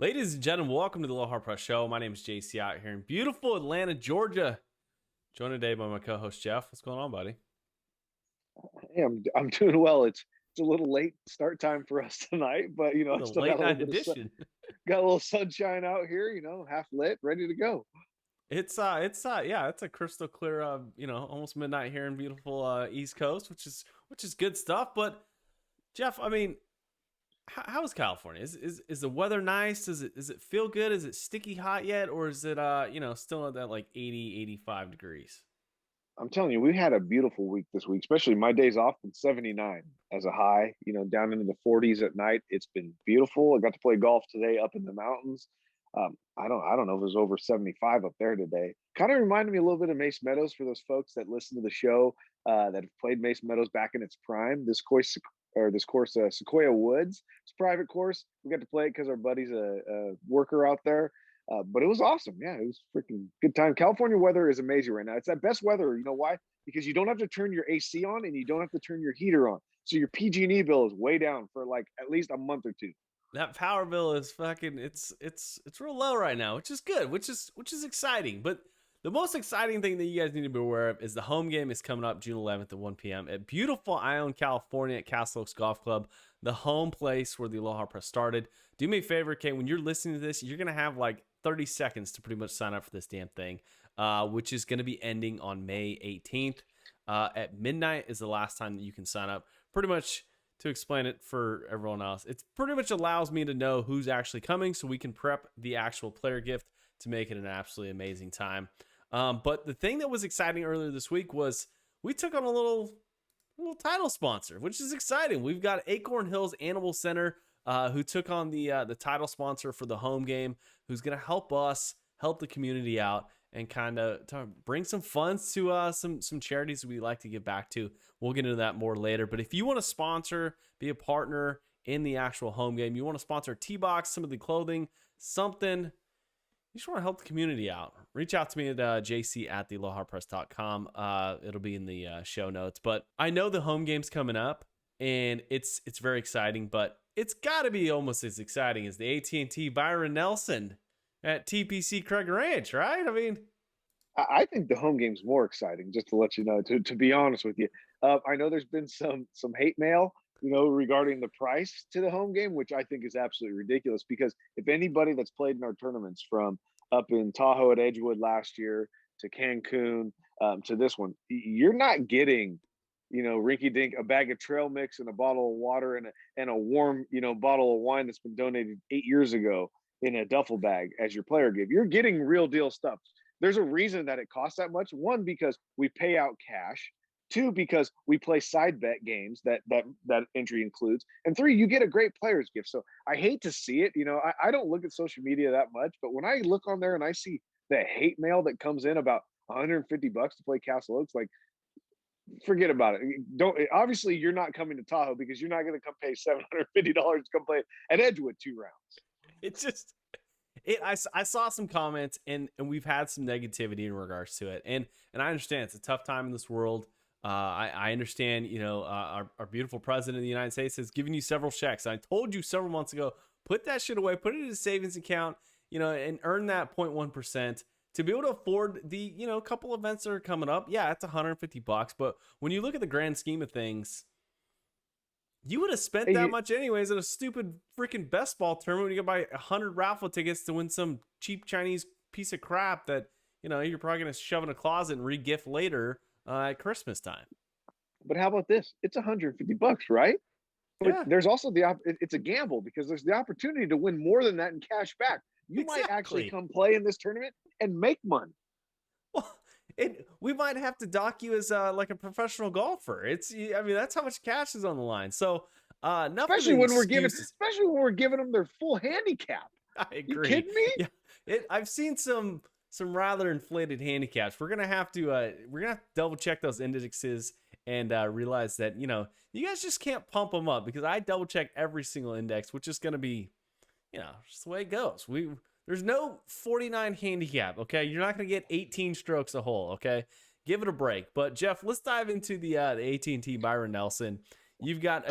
Ladies and gentlemen, welcome to the Aloha Press Show. My name is JC out here in beautiful Atlanta, Georgia. Joined today by my co-host Jeff. What's going on, buddy? Hey, I'm doing well. It's a little late start time for us tonight, but I The still got late a little night bit of edition. got a little sunshine out here. Half lit, ready to go. It's a crystal clear, almost midnight here in beautiful East Coast, which is good stuff. But Jeff, I mean, how is California? Is the weather nice? Does it feel good? Is it sticky hot yet, or is it still at that like 80, 85 degrees? I'm telling you, we had a beautiful week this week, especially my days off been 79 as a high. Down into the 40s at night. It's been beautiful. I got to play golf today up in the mountains. I don't know if it was over 75 up there today. Kind of reminded me a little bit of Mace Meadows for those folks that listen to the show that have played Mace Meadows back in its prime. This course, Sequoia Woods. It's a private course. We got to play it because our buddy's a worker out there. But it was awesome. Yeah, it was freaking good time. California weather is amazing right now. It's that best weather. You know why? Because you don't have to turn your AC on and you don't have to turn your heater on. So your PG&E bill is way down for like at least a month or two. That power bill is fucking it's real low right now, which is good, which is exciting. But the most exciting thing that you guys need to be aware of is the home game is coming up June 11th at 1 p.m. at beautiful Ione, California at Castle Oaks Golf Club, the home place where the Aloha Press started. Do me a favor, Kate, when you're listening to this, you're going to have like 30 seconds to pretty much sign up for this damn thing, which is going to be ending on May 18th. At midnight is the last time that you can sign up. Pretty much to explain it for everyone else, it pretty much allows me to know who's actually coming so we can prep the actual player gift to make it an absolutely amazing time. But the thing that was exciting earlier this week was we took on a little title sponsor, which is exciting. We've got Acorn Hills Animal Center, who took on the title sponsor for the home game, who's going to help us help the community out and kind of bring some funds to some charities we like to give back to. We'll get into that more later. But if you want to sponsor, be a partner in the actual home game, you want to sponsor T-Box, some of the clothing, something, you just want to help the community out, reach out to me at jc@thealohapress.com. It'll be in the show notes. But I know the home game's coming up, and it's very exciting, but it's got to be almost as exciting as the AT T Byron Nelson at TPC Craig Ranch, right? I mean, I think the home game's more exciting, just to let you know, to be honest with you. I know there's been some hate mail, regarding the price to the home game, which I think is absolutely ridiculous because if anybody that's played in our tournaments from up in Tahoe at Edgewood last year to Cancun to this one, you're not getting, rinky dink, a bag of trail mix and a bottle of water and a warm, bottle of wine that's been donated 8 years ago in a duffel bag as your player gift. You're getting real deal stuff. There's a reason that it costs that much. One, because we pay out cash. Two, because we play side bet games that entry includes. And three, you get a great player's gift. So I hate to see it. I don't look at social media that much, but when I look on there and I see the hate mail that comes in about $150 to play Castle Oaks, like, forget about it. Don't, obviously you're not coming to Tahoe because you're not going to come pay $750 to come play at Edgewood 2 rounds. It's just I saw some comments and we've had some negativity in regards to it, and I understand it's a tough time in this world. I understand, our beautiful president of the United States has given you several checks. I told you several months ago, put that shit away, put it in a savings account, and earn that 0.1% to be able to afford the, couple events that are coming up. Yeah, it's $150, but when you look at the grand scheme of things, you would have spent that much anyways at a stupid freaking best ball tournament when you go buy 100 raffle tickets to win some cheap Chinese piece of crap that, you're probably going to shove in a closet and re-gift later at Christmas time. But how about this? It's $150, right? But yeah. There's also it's a gamble because there's the opportunity to win more than that in cash back. You might actually come play in this tournament and make money. Well, we might have to dock you as like a professional golfer. That's how much cash is on the line. So, especially when we're giving them their full handicap. I agree. You kidding me? Yeah, I've seen some rather inflated handicaps. We're gonna have to double check those indexes and realize that you guys just can't pump them up because I double check every single index, which is gonna be just the way it goes. There's no 49 handicap, okay? You're not going to get 18 strokes a hole, okay? Give it a break. But, Jeff, let's dive into the AT T Byron Nelson. You've got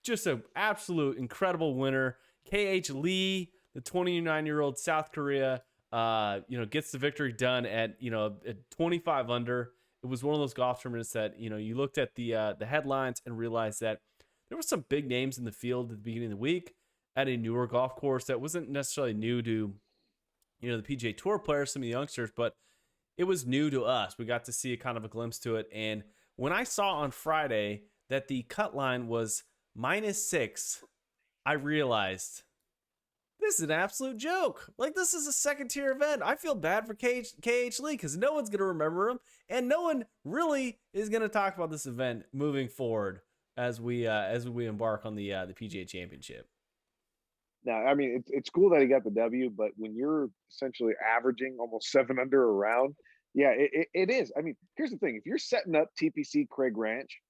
just an absolute incredible winner. KH Lee, the 29-year-old South Korea, gets the victory done at 25 under. It was one of those golf tournaments that you looked at the headlines and realized that there were some big names in the field at the beginning of the week at a newer golf course that wasn't necessarily new to the PGA Tour players, some of the youngsters, but it was new to us. We got to see a kind of a glimpse to it. And when I saw on Friday that the cut line was -6, I realized this is an absolute joke. Like, this is a second tier event. I feel bad for KH Lee because no one's going to remember him, and no one really is going to talk about this event moving forward as we embark on the PGA Championship. Now, I mean, it's cool that he got the W, but when you're essentially averaging almost 7 under a round, yeah, it is. I mean, here's the thing: if you're setting up TPC Craig Ranch,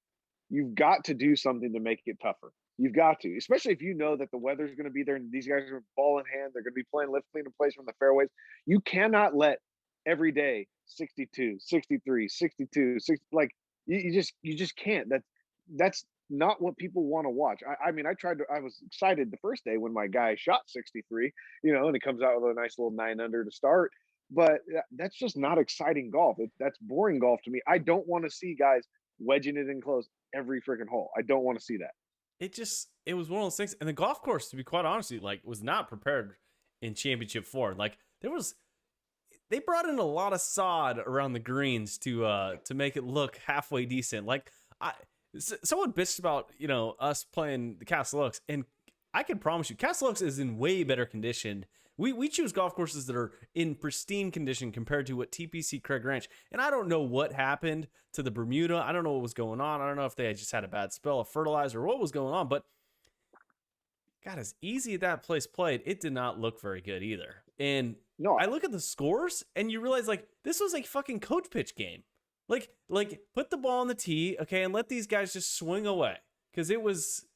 you've got to do something to make it tougher. You've got to, especially if you know that the weather's going to be there and these guys are ball in hand. They're going to be playing lift, clean, in place from the fairways. You cannot let every day 62, 63, 62, 60. Like you just can't. That's not what people want to watch. I mean, I was excited the first day when my guy shot 63, and he comes out with a nice little 9 under to start. But that's just not exciting golf. That's boring golf to me. I don't want to see guys wedging it in close every freaking hole. I don't want to see that. It was one of those things. And the golf course, to be quite honest, was not prepared in Championship 4. Like, they brought in a lot of sod around the greens to make it look halfway decent. Like, someone bitched about, us playing the Castle Oaks, and I can promise you, Castle Oaks is in way better condition. We choose golf courses that are in pristine condition compared to what TPC Craig Ranch. And I don't know what happened to the Bermuda. I don't know what was going on. I don't know if they just had a bad spell of fertilizer or what was going on. But God, as easy as that place played, it did not look very good either. And no, I look at the scores and you realize, like, this was a fucking coach pitch game. Like put the ball on the tee, okay, and let these guys just swing away. Because it was,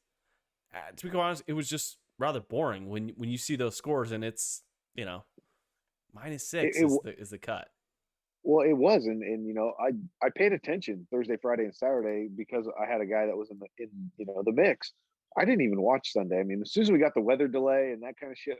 to be quite honest, it was just rather boring when you see those scores and it's -6 is the cut. Well, it was, and I paid attention Thursday, Friday, and Saturday because I had a guy that was in the mix. I didn't even watch Sunday. I mean, as soon as we got the weather delay and that kind of shit,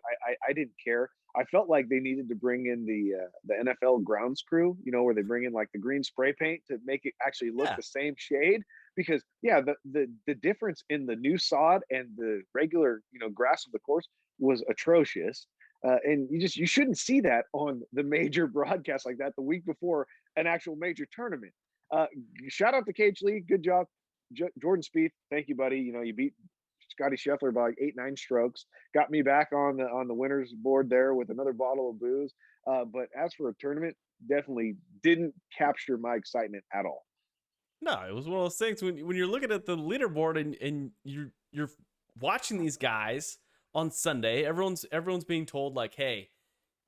I didn't care. I felt like they needed to bring in the NFL grounds crew, where they bring in like the green spray paint to make it actually look the same shade. Because the difference in the new sod and the regular grass of the course was atrocious, and you shouldn't see that on the major broadcast like that the week before an actual major tournament. Shout out to KH Lee, good job, Jordan Spieth. Thank you, buddy. You beat Scotty Scheffler by like 8-9 strokes. Got me back on the winners board there with another bottle of booze. But as for a tournament, definitely didn't capture my excitement at all. No, it was one of those things when you're looking at the leaderboard and you're watching these guys on Sunday. Everyone's being told, like, hey,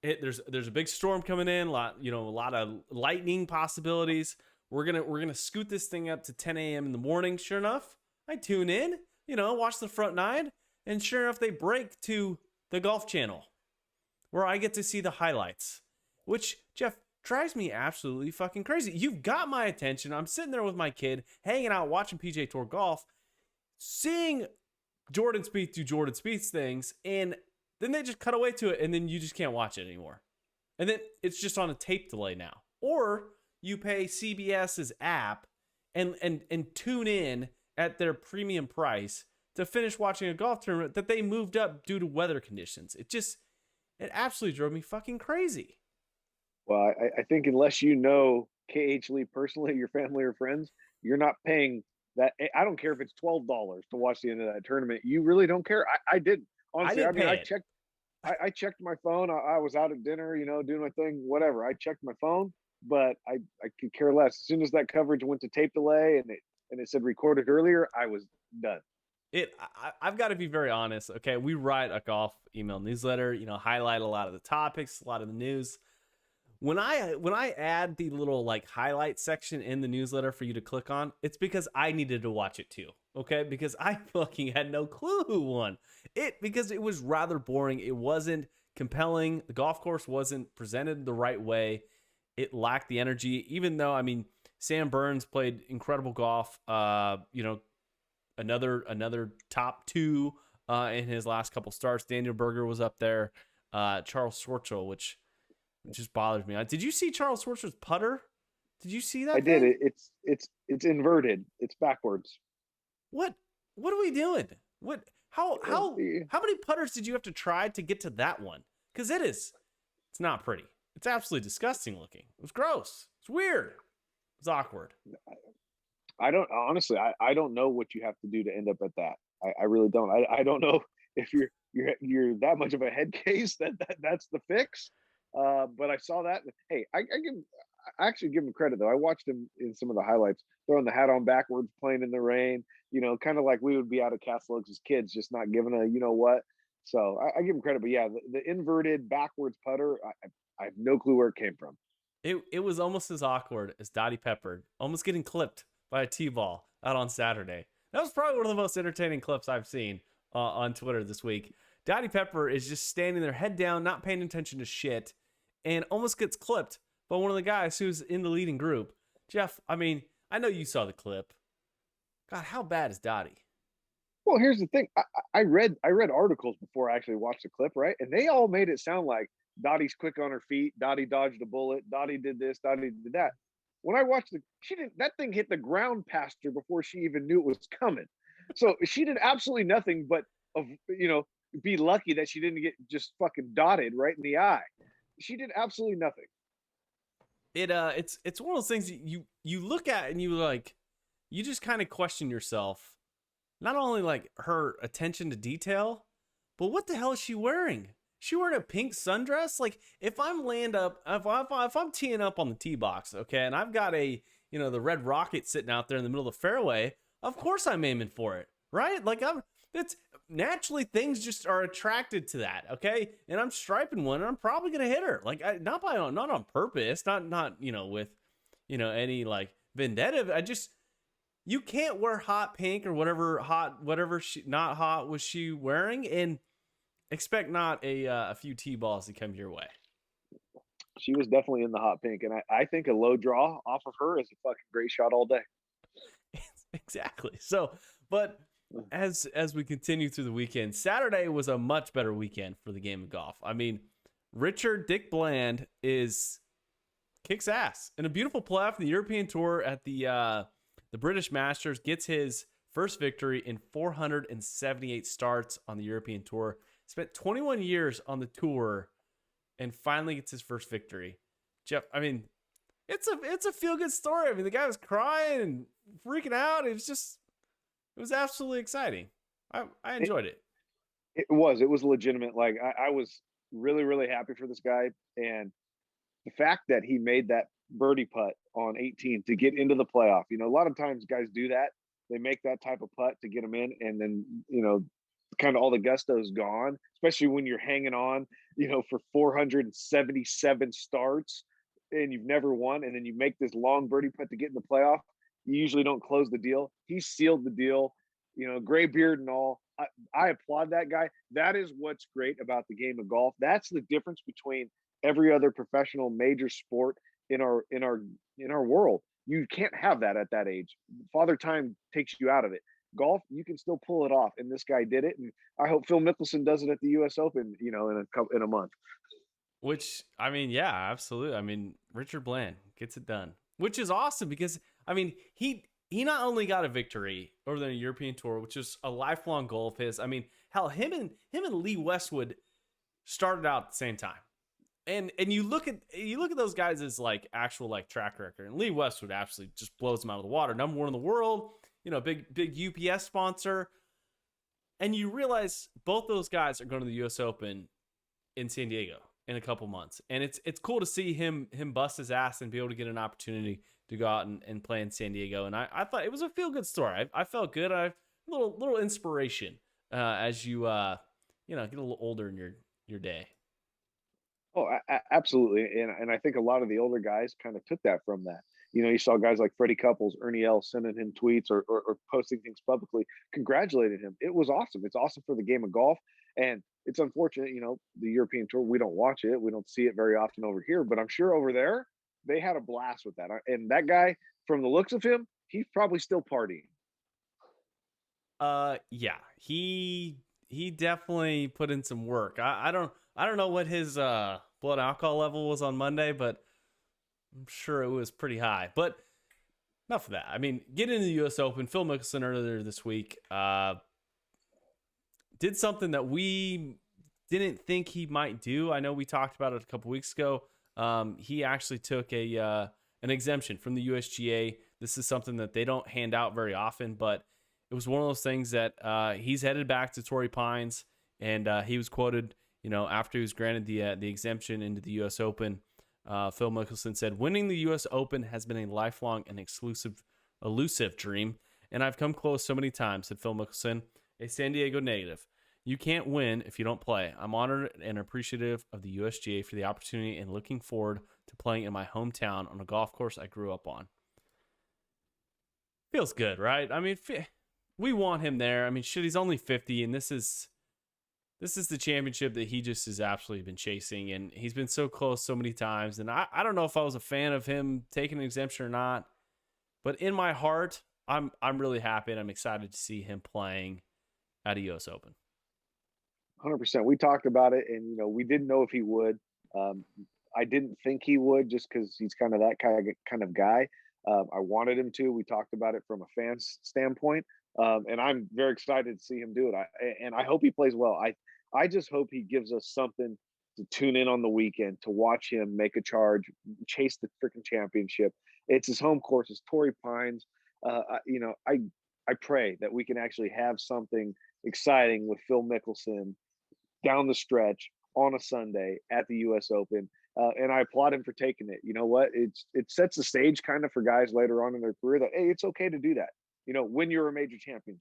there's a big storm coming in, a lot of lightning possibilities. We're gonna scoot this thing up to 10 a.m. in the morning. Sure enough, I tune in, watch the front 9, and sure enough, they break to the Golf Channel, where I get to see the highlights, which, Jeff, drives me absolutely fucking crazy. You've got my attention. I'm sitting there with my kid, hanging out, watching PGA Tour golf, seeing Jordan Spieth do Jordan Spieth's things, and then they just cut away to it, and then you just can't watch it anymore. And then it's just on a tape delay now. Or you pay CBS's app and tune in at their premium price to finish watching a golf tournament that they moved up due to weather conditions. It absolutely drove me fucking crazy. Well, I think unless you know KH Lee personally, your family or friends, you're not paying that. I don't care if it's $12 to watch the end of that tournament. You really don't care. I didn't. Honestly, I checked my phone. I was out at dinner, doing my thing, whatever. I checked my phone, but I could care less. As soon as that coverage went to tape delay and it said recorded earlier, I was done. I've got to be very honest. Okay, we write a golf email newsletter. Highlight a lot of the topics, a lot of the news. When I add the little like highlight section in the newsletter for you to click on, it's because I needed to watch it too. Okay, because I fucking had no clue who won it, because it was rather boring. It wasn't compelling. The golf course wasn't presented the right way. It lacked the energy. Even though, I mean, Sam Burns played incredible golf. Another top 2 in his last couple starts. Daniel Berger was up there. Charles Schwartzel, which just bothers me. Did you see Charles Schwartzel's putter? Did you see I that did thing? it. It's inverted. It's backwards. What what are we doing? What how Uh, how how many putters did you have to try to get to that one? Because it's not pretty. It's absolutely disgusting looking. It was gross. It's weird. It's awkward. I don't honestly. I don't know what you have to do to end up at that. I really don't. I don't know if you're that much of a head case that's the fix. But I saw that. Hey, I actually give him credit though. I watched him in some of the highlights, throwing the hat on backwards, playing in the rain. Kind of like we would be out of Castle Oaks as kids, just not giving a what. So I give him credit. But yeah, the inverted backwards putter, I have no clue where it came from. It was almost as awkward as Dottie Pepper almost getting clipped by a T-ball out on Saturday. That was probably one of the most entertaining clips I've seen on Twitter this week. Dottie Pepper is just standing there, head down, not paying attention to shit, and almost gets clipped by one of the guys who's in the leading group. Jeff, I mean, I know you saw the clip. God, how bad is Dottie? Well, here's the thing. I read articles before I actually watched the clip, right? And they all made it sound like Dottie's quick on her feet. Dottie dodged a bullet. Dottie did this. Dottie did that. When I watched she didn't. That thing hit the ground past her before she even knew it was coming. So she did absolutely nothing but of be lucky that she didn't get just fucking dotted right in the eye. She did absolutely nothing. It's one of those things that you look at and you just kind of question yourself. Not only like her attention to detail, but what the hell is she wearing? She wearing a pink sundress? Like if I'm teeing up on the tee box, okay, and I've got the red rocket sitting out there in the middle of the fairway, of course I'm aiming for it, right? Like it's naturally things just are attracted to that, okay? And I'm striping one, and I'm probably gonna hit her, like not on purpose, not with any like vendetta. You can't wear hot pink or whatever she not hot was she wearing and expect not a few T-balls to come your way. She was definitely in the hot pink, and I think a low draw off of her is a fucking great shot all day. Exactly. So, but as we continue through the weekend, Saturday was a much better weekend for the game of golf. I mean, Richard Dick Bland kicks ass in a beautiful playoff in the European Tour at the British Masters, gets his first victory in 478 starts on the European Tour. Spent 21 years on the tour and finally gets his first victory. Jeff, I mean, it's a feel good story. I mean, the guy was crying and freaking out. It was absolutely exciting. I enjoyed it. It was legitimate. Like I was really, really happy for this guy. And the fact that he made that birdie putt on 18 to get into the playoff, a lot of times guys do that. They make that type of putt to get them in. And then, kind of all the gusto is gone, especially when you're hanging on, for 477 starts and you've never won. And then you make this long birdie putt to get in the playoff. You usually don't close the deal. He sealed the deal, gray beard and all. I applaud that guy. That is what's great about the game of golf. That's the difference between every other professional major sport in our world. You can't have that at that age. Father Time takes you out of it. Golf, you can still pull it off, and this guy did it. And I hope Phil Mickelson does it at the U.S. Open, in a month. Which, I mean, yeah, absolutely. I mean, Richard Bland gets it done, which is awesome because, I mean, he not only got a victory over the European Tour, which is a lifelong goal of his. I mean, hell, him and Lee Westwood started out at the same time. And you look at those guys as like actual like track record, and Lee Westwood absolutely just blows them out of the water. Number one in the world, big UPS sponsor, and you realize both those guys are going to the U.S. Open in San Diego in a couple months, and it's cool to see him bust his ass and be able to get an opportunity to go out and play in San Diego. And I thought it was a feel good story. I felt good. I little inspiration as you get a little older in your day. Oh, absolutely. And I think a lot of the older guys kind of took that from that. You saw guys like Freddie Couples, Ernie Els sending him tweets or posting things publicly, congratulating him. It was awesome. It's awesome for the game of golf. And it's unfortunate, the European Tour, we don't watch it. We don't see it very often over here, but I'm sure over there, they had a blast with that. And that guy, from the looks of him, he's probably still partying. Yeah, he definitely put in some work. I don't I don't know what his blood alcohol level was on Monday, but I'm sure it was pretty high. But enough of that. I mean, getting into the U.S. Open, Phil Mickelson earlier this week did something that we didn't think he might do. I know we talked about it a couple weeks ago. He actually took an exemption from the USGA. This is something that they don't hand out very often, but it was one of those things that he's headed back to Torrey Pines, and he was quoted, after he was granted the exemption into the U.S. Open. Phil Mickelson said, "Winning the U.S. Open has been a lifelong and elusive dream, and I've come close so many times," said Phil Mickelson, a San Diego native. "You can't win if you don't play. I'm honored and appreciative of the USGA for the opportunity and looking forward to playing in my hometown on a golf course I grew up on." Feels good, right? I mean, we want him there. I mean, shit, he's only 50, and this is the championship that he just has absolutely been chasing, and he's been so close so many times. And I don't know if I was a fan of him taking an exemption or not, but in my heart, I'm really happy and I'm excited to see him playing at a U.S. Open. 100%. We talked about it, and we didn't know if he would. I didn't think he would, just because he's kind of that kind of guy. I wanted him to. We talked about it from a fan's standpoint, and I'm very excited to see him do it. And I hope he plays well. I just hope he gives us something to tune in on the weekend to watch him make a charge, chase the freaking championship. It's his home course. It's Torrey Pines. I pray that we can actually have something exciting with Phil Mickelson down the stretch on a Sunday at the U.S. Open. And I applaud him for taking it. You know what? It sets the stage kind of for guys later on in their career that, hey, it's okay to do that. When you're a major champion.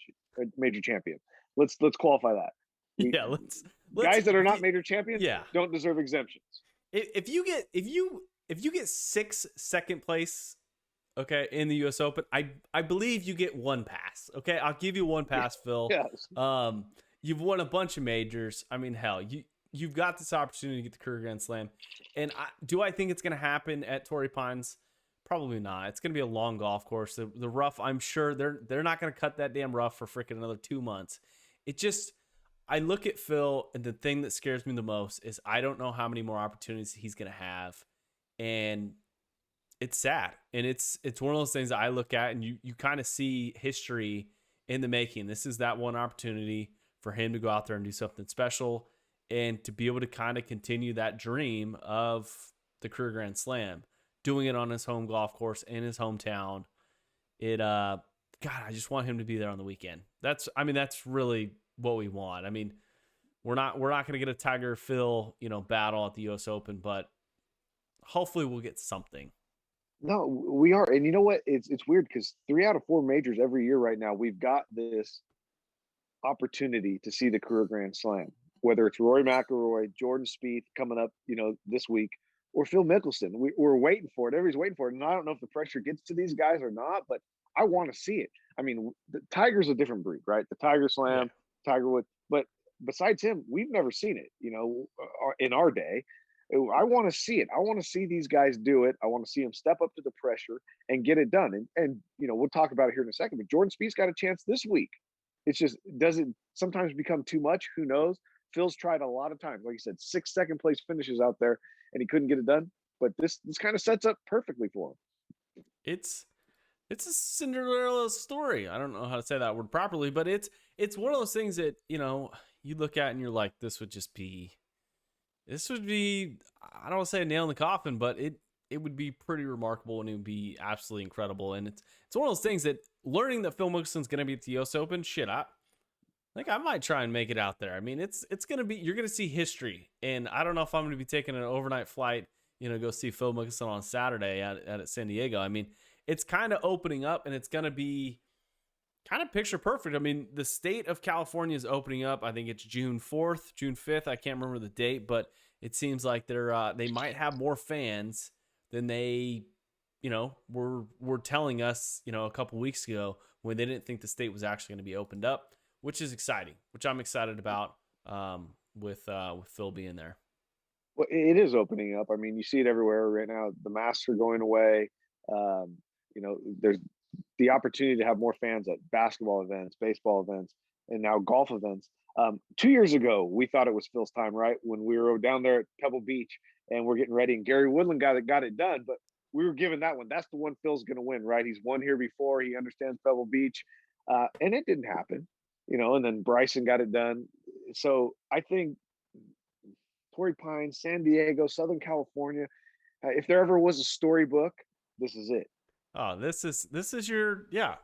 Let's qualify that. Yeah, let's guys that are not major champions, yeah, don't deserve exemptions. If you get 6 second place, okay, in the U.S. Open, I believe you get one pass. Okay, I'll give you one pass, Phil. Yes. You've won a bunch of majors. I mean, hell, you've got this opportunity to get the career Grand Slam. And do I think it's going to happen at Torrey Pines? Probably not. It's going to be a long golf course. The rough, I'm sure they're not going to cut that damn rough for freaking another 2 months. I look at Phil, and the thing that scares me the most is I don't know how many more opportunities he's going to have. And it's sad. And it's one of those things that I look at, and you kind of see history in the making. This is that one opportunity for him to go out there and do something special and to be able to kind of continue that dream of the career Grand Slam, doing it on his home golf course in his hometown. God, I just want him to be there on the weekend. That's really what we want. I mean, we're not going to get a Tiger Phil, battle at the US Open, but hopefully we'll get something. No, we are. And you know what? It's weird because 3 out of 4 majors every year right now, we've got this opportunity to see the career Grand Slam, whether it's Rory McIlroy, Jordan Spieth coming up, this week, or Phil Mickelson. We're waiting for it. Everybody's waiting for it. And I don't know if the pressure gets to these guys or not, but I want to see it. I mean, the Tiger's a different breed, right? The Tiger Slam, yeah. Tiger Woods. But besides him, we've never seen it, in our day. I want to see it. I want to see these guys do it. I want to see them step up to the pressure and get it done. And we'll talk about it here in a second, but Jordan Spieth's got a chance this week. It's just, does it sometimes become too much? Who knows? Phil's tried a lot of times. Like you said, 6 second place finishes out there, and he couldn't get it done. But this kind of sets up perfectly for him. It's a Cinderella story. I don't know how to say that word properly, but it's one of those things that, you look at and you're like, this would be, I don't want to say a nail in the coffin, but it would be pretty remarkable, and it would be absolutely incredible. And it's one of those things that learning that Phil Mickelson's going to be at the US Open, shit, I might try and make it out there. I mean, it's going to be, you're going to see history. And I don't know if I'm going to be taking an overnight flight, go see Phil Mickelson on Saturday at San Diego. I mean, it's kind of opening up, and it's going to be kind of picture perfect. I mean, the state of California is opening up. I think it's June 4th, June 5th. I can't remember the date, but it seems like they might have more fans than they, were telling us, a couple weeks ago when they didn't think the state was actually going to be opened up, which is exciting, which I'm excited about with Phil being there. Well, it is opening up. I mean, you see it everywhere right now. The masks are going away. There's the opportunity to have more fans at basketball events, baseball events, and now golf events. 2 years ago, we thought it was Phil's time, right? When we were down there at Pebble Beach and we're getting ready, and Gary Woodland got it done, but we were given that one. That's the one Phil's going to win, right? He's won here before. He understands Pebble Beach, and it didn't happen, And then Bryson got it done. So I think Torrey Pines, San Diego, Southern California. If there ever was a storybook, this is it. Oh, this is your yeah.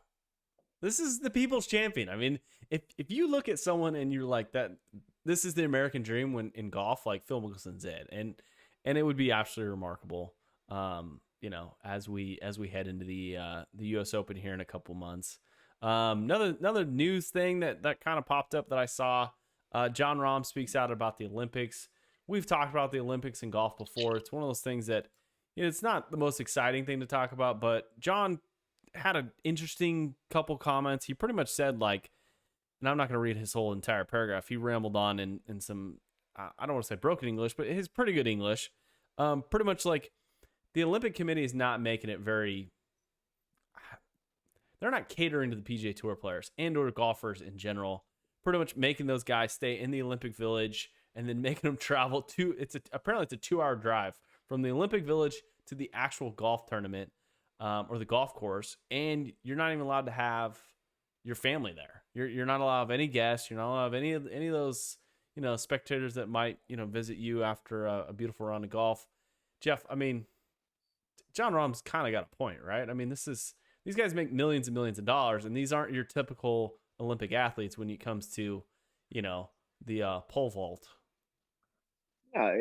This is the people's champion. I mean, if you look at someone and you're like that, this is the American dream when in golf, like Phil Mickelson's it, and it would be absolutely remarkable. As we head into the U.S. Open here in a couple months. Another news thing that kind of popped up that I saw. Jon Rahm speaks out about the Olympics. We've talked about the Olympics in golf before. It's one of those things that it's not the most exciting thing to talk about, but Jon had an interesting couple comments. He pretty much said like, and I'm not going to read his whole entire paragraph. He rambled on in some, I don't want to say broken English, but his pretty good English. Pretty much like the Olympic Committee is not making it very. They're not catering to the PGA Tour players and or golfers in general. Pretty much making those guys stay in the Olympic Village and then making them travel to. Apparently it's a 2-hour drive from the Olympic Village to the actual golf tournament. Or the golf course, and you're not even allowed to have your family there. You're not allowed to have any guests. You're not allowed to have any of those spectators that might visit you after a beautiful round of golf. Jeff, I mean, Jon Rahm's kind of got a point, right? I mean, these guys make millions and millions of dollars, and these aren't your typical Olympic athletes when it comes to the pole vault. Yeah,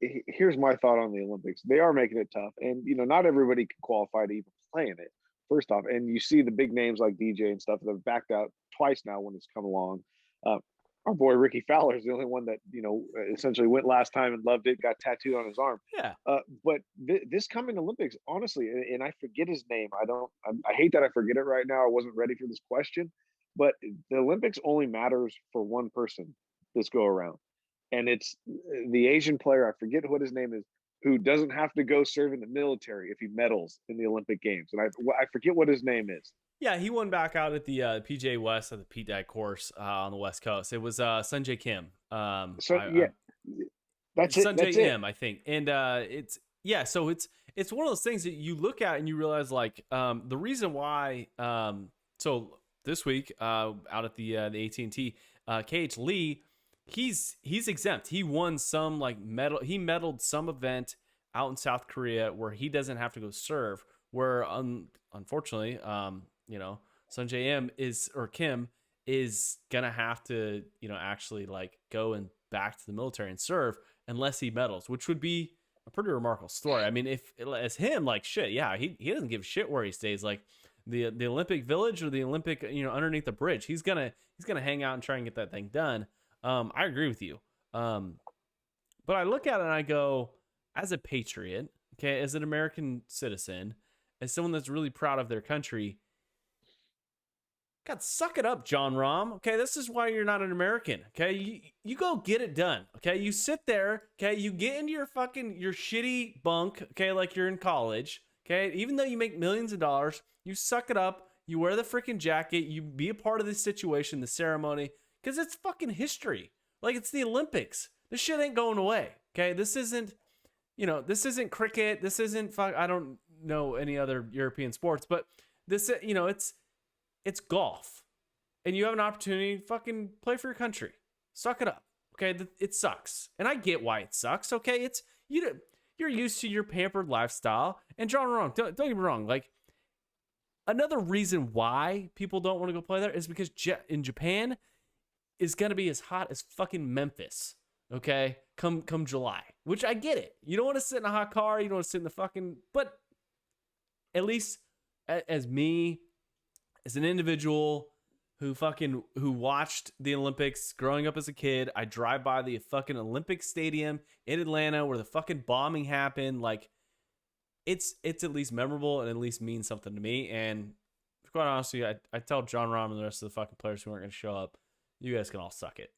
here's my thought on the Olympics. They are making it tough, and not everybody can qualify to even play in it. First off, and you see the big names like DJ and stuff that have backed out twice now when it's come along. Our boy Ricky Fowler is the only one that essentially went last time and loved it, got tattooed on his arm. Yeah. But this coming Olympics, honestly, and I forget his name. I hate that I forget it right now. I wasn't ready for this question, but the Olympics only matters for one person this go around, and it's the Asian player. I forget what his name is, who doesn't have to go serve in the military if he medals in the Olympic Games. And I forget what his name is. Yeah, he won back out at the PGA West at the Pete Dye course on the West Coast. It was Sunjae Kim. That's Sunjae it. Im, I think. And so it's one of those things that you look at and you realize like the reason why. So this week out at the AT T, KH Lee. He's exempt. He won some like medal. He medaled some event out in South Korea where he doesn't have to go serve. Where unfortunately, Sunjae Kim is gonna have to actually like go and back to the military and serve unless he medals, which would be a pretty remarkable story. I mean, if as him like shit, yeah, he doesn't give a shit where he stays. Like the Olympic Village or the Olympic underneath the bridge, he's gonna hang out and try and get that thing done. I agree with you. But I look at it and I go, as a patriot, okay, as an American citizen, as someone that's really proud of their country, God, suck it up, Jon Rahm. Okay, this is why you're not an American. Okay, you go get it done. Okay, you sit there. Okay, you get into your shitty bunk. Okay, like you're in college. Okay, even though you make millions of dollars, you suck it up. You wear the freaking jacket. You be a part of this situation, the ceremony. Because it's fucking history. Like, it's the Olympics. This shit ain't going away. Okay? This isn't cricket. This isn't, I don't know any other European sports, but this, it's golf. And you have an opportunity to fucking play for your country. Suck it up. Okay? It sucks. And I get why it sucks. Okay? It's, you're used to your pampered lifestyle. And Jon Rahm, don't get me wrong. Like, another reason why people don't want to go play there is because in Japan, is going to be as hot as fucking Memphis, okay? Come July, which I get it. You don't want to sit in a hot car. You don't want to sit in the fucking, but at least as me, as an individual who watched the Olympics growing up as a kid, I drive by the fucking Olympic Stadium in Atlanta where the fucking bombing happened. Like, it's at least memorable and at least means something to me. And quite honestly, I tell Jon Rahm and the rest of the fucking players who aren't going to show up, you guys can all suck it.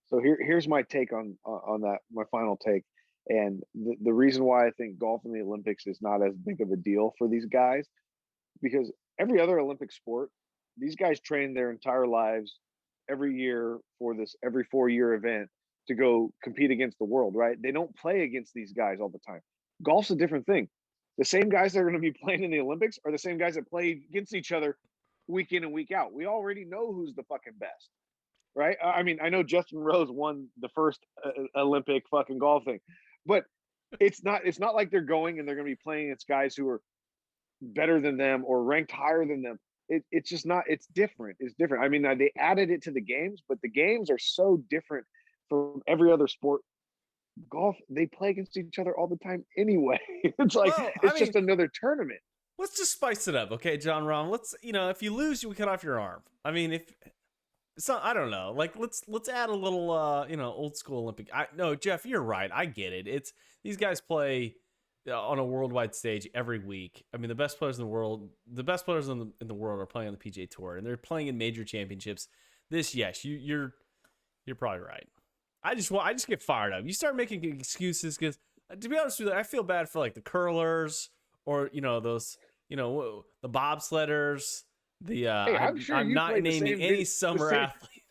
So here's my take on that, my final take. And the reason why I think golf in the Olympics is not as big of a deal for these guys, because every other Olympic sport, these guys train their entire lives every year for this every 4-year event to go compete against the world, right? They don't play against these guys all the time. Golf's a different thing. The same guys that are going to be playing in the Olympics are the same guys that play against each other week in and week out. We already know who's the fucking best, right? I mean, I know Justin Rose won the first Olympic fucking golf thing, but it's not like they're going and they're going to be playing against guys who are better than them or ranked higher than them. It's just not. It's different. It's different. I mean, they added it to the games, but the games are so different from every other sport. Golf, they play against each other all the time anyway. It's like just another tournament. Let's just spice it up, okay, Jon Rahm. Let's, if you lose, you cut off your arm. I mean, if so, I don't know. Like, let's add a little, old school Olympic. No, Jeff, you're right. I get it. It's these guys play on a worldwide stage every week. I mean, the best players in the world in the world are playing on the PGA Tour, and they're playing in major championships. Yes, you're probably right. I just get fired up. You start making excuses because, to be honest with you, I feel bad for like the curlers or those the bobsledders. Hey, I'm not naming any summer athlete.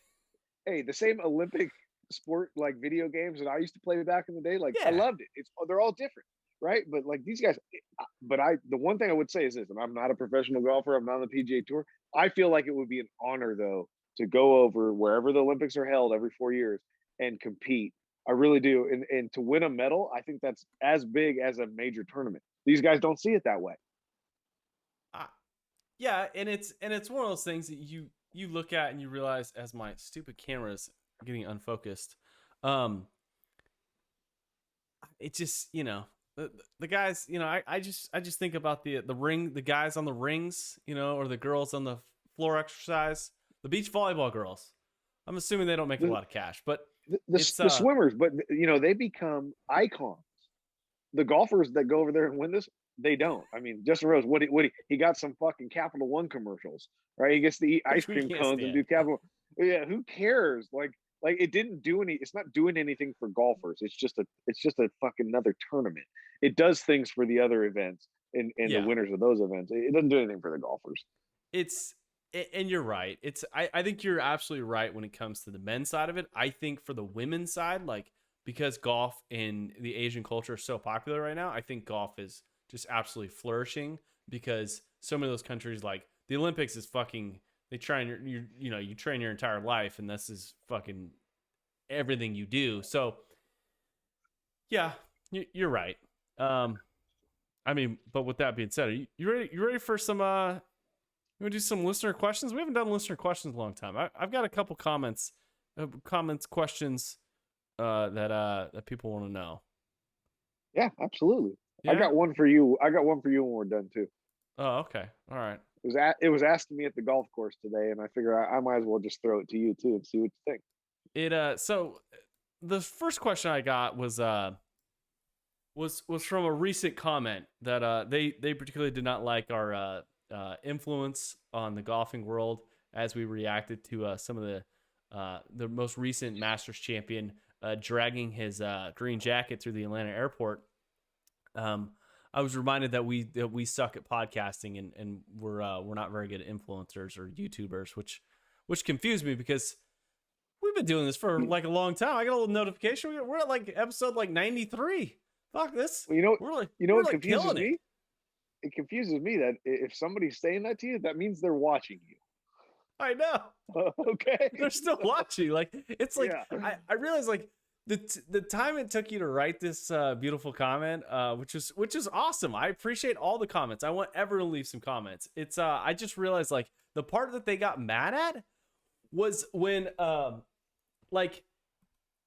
Hey, the same Olympic sport like video games that I used to play back in the day. Like, yeah. I loved it. They're all different, right? But like these guys, the one thing I would say is this, and I'm not a professional golfer. I'm not on the PGA Tour. I feel like it would be an honor though to go over wherever the Olympics are held every 4 years and compete. I really do. And to win a medal, I think that's as big as a major tournament. These guys don't see it that way. Yeah, and it's one of those things that you look at and you realize, as my stupid camera's getting unfocused, it just, the guys, I just think about the guys on the rings, or the girls on the floor exercise, the beach volleyball girls. I'm assuming they don't make a lot of cash, but the swimmers, but they become icons. The golfers that go over there and win this, they don't. I mean, Justin Rose, he got some fucking Capital One commercials, right? He gets to eat ice cream cones and do Capital. Yeah, who cares? Like it didn't do any. It's not doing anything for golfers. It's just a fucking another tournament. It does things for the other events and the winners of those events. It doesn't do anything for the golfers. And you're right. I think you're absolutely right when it comes to the men's side of it. I think for the women's side, like, because golf in the Asian culture is so popular right now, I think golf is just absolutely flourishing because so many of those countries, like the Olympics is fucking, they train you train your entire life and this is fucking everything you do. So yeah, you're right. I mean, but with that being said, are you ready for some, you want to do some listener questions? We haven't done listener questions in a long time. I've got a couple questions that people want to know. Yeah, absolutely. Yeah? I got one for you when we're done too. Oh, okay. All right. It was asked me at the golf course today, and I figure I might as well just throw it to you too and see what you think. So the first question I got was from a recent comment that they particularly did not like our influence on the golfing world as we reacted to some of the most recent Masters champion dragging his green jacket through the Atlanta airport. I was reminded that we suck at podcasting and we're not very good at influencers or YouTubers, which confused me because we've been doing this for like a long time. I got a little notification. We're at like episode like 93. Fuck this. Well, what confuses me? It confuses me that if somebody's saying that to you, that means they're watching you. I know. Okay. They're still watching. Like, it's like, yeah. I realize like the time it took you to write this beautiful comment, which is awesome. I appreciate all the comments. I want everyone to leave some comments. It's I just realized like the part that they got mad at was when like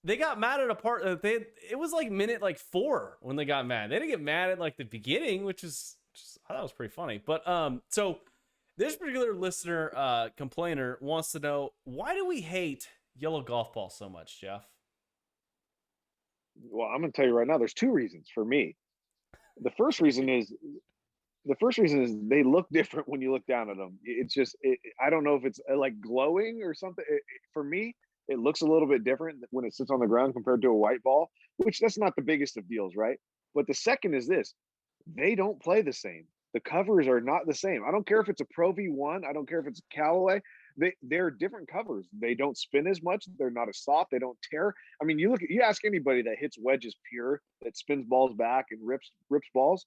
they got mad at a part that it was like minute like 4 when they got mad. They didn't get mad at like the beginning, which I thought was pretty funny. But so this particular listener complainer wants to know, why do we hate yellow golf balls so much, Jeff? Well, I'm going to tell you right now, there's 2 reasons for me. The first reason is they look different when you look down at them. It's just, I don't know if it's like glowing or something. For me, it looks a little bit different when it sits on the ground compared to a white ball, which that's not the biggest of deals, right? But the second is this: they don't play the same. The covers are not the same. I don't care if it's a Pro V1. I don't care if it's Callaway. they're different covers. They don't spin as much. They're not as soft. They don't tear. I mean, you ask anybody that hits wedges pure, that spins balls back and rips balls.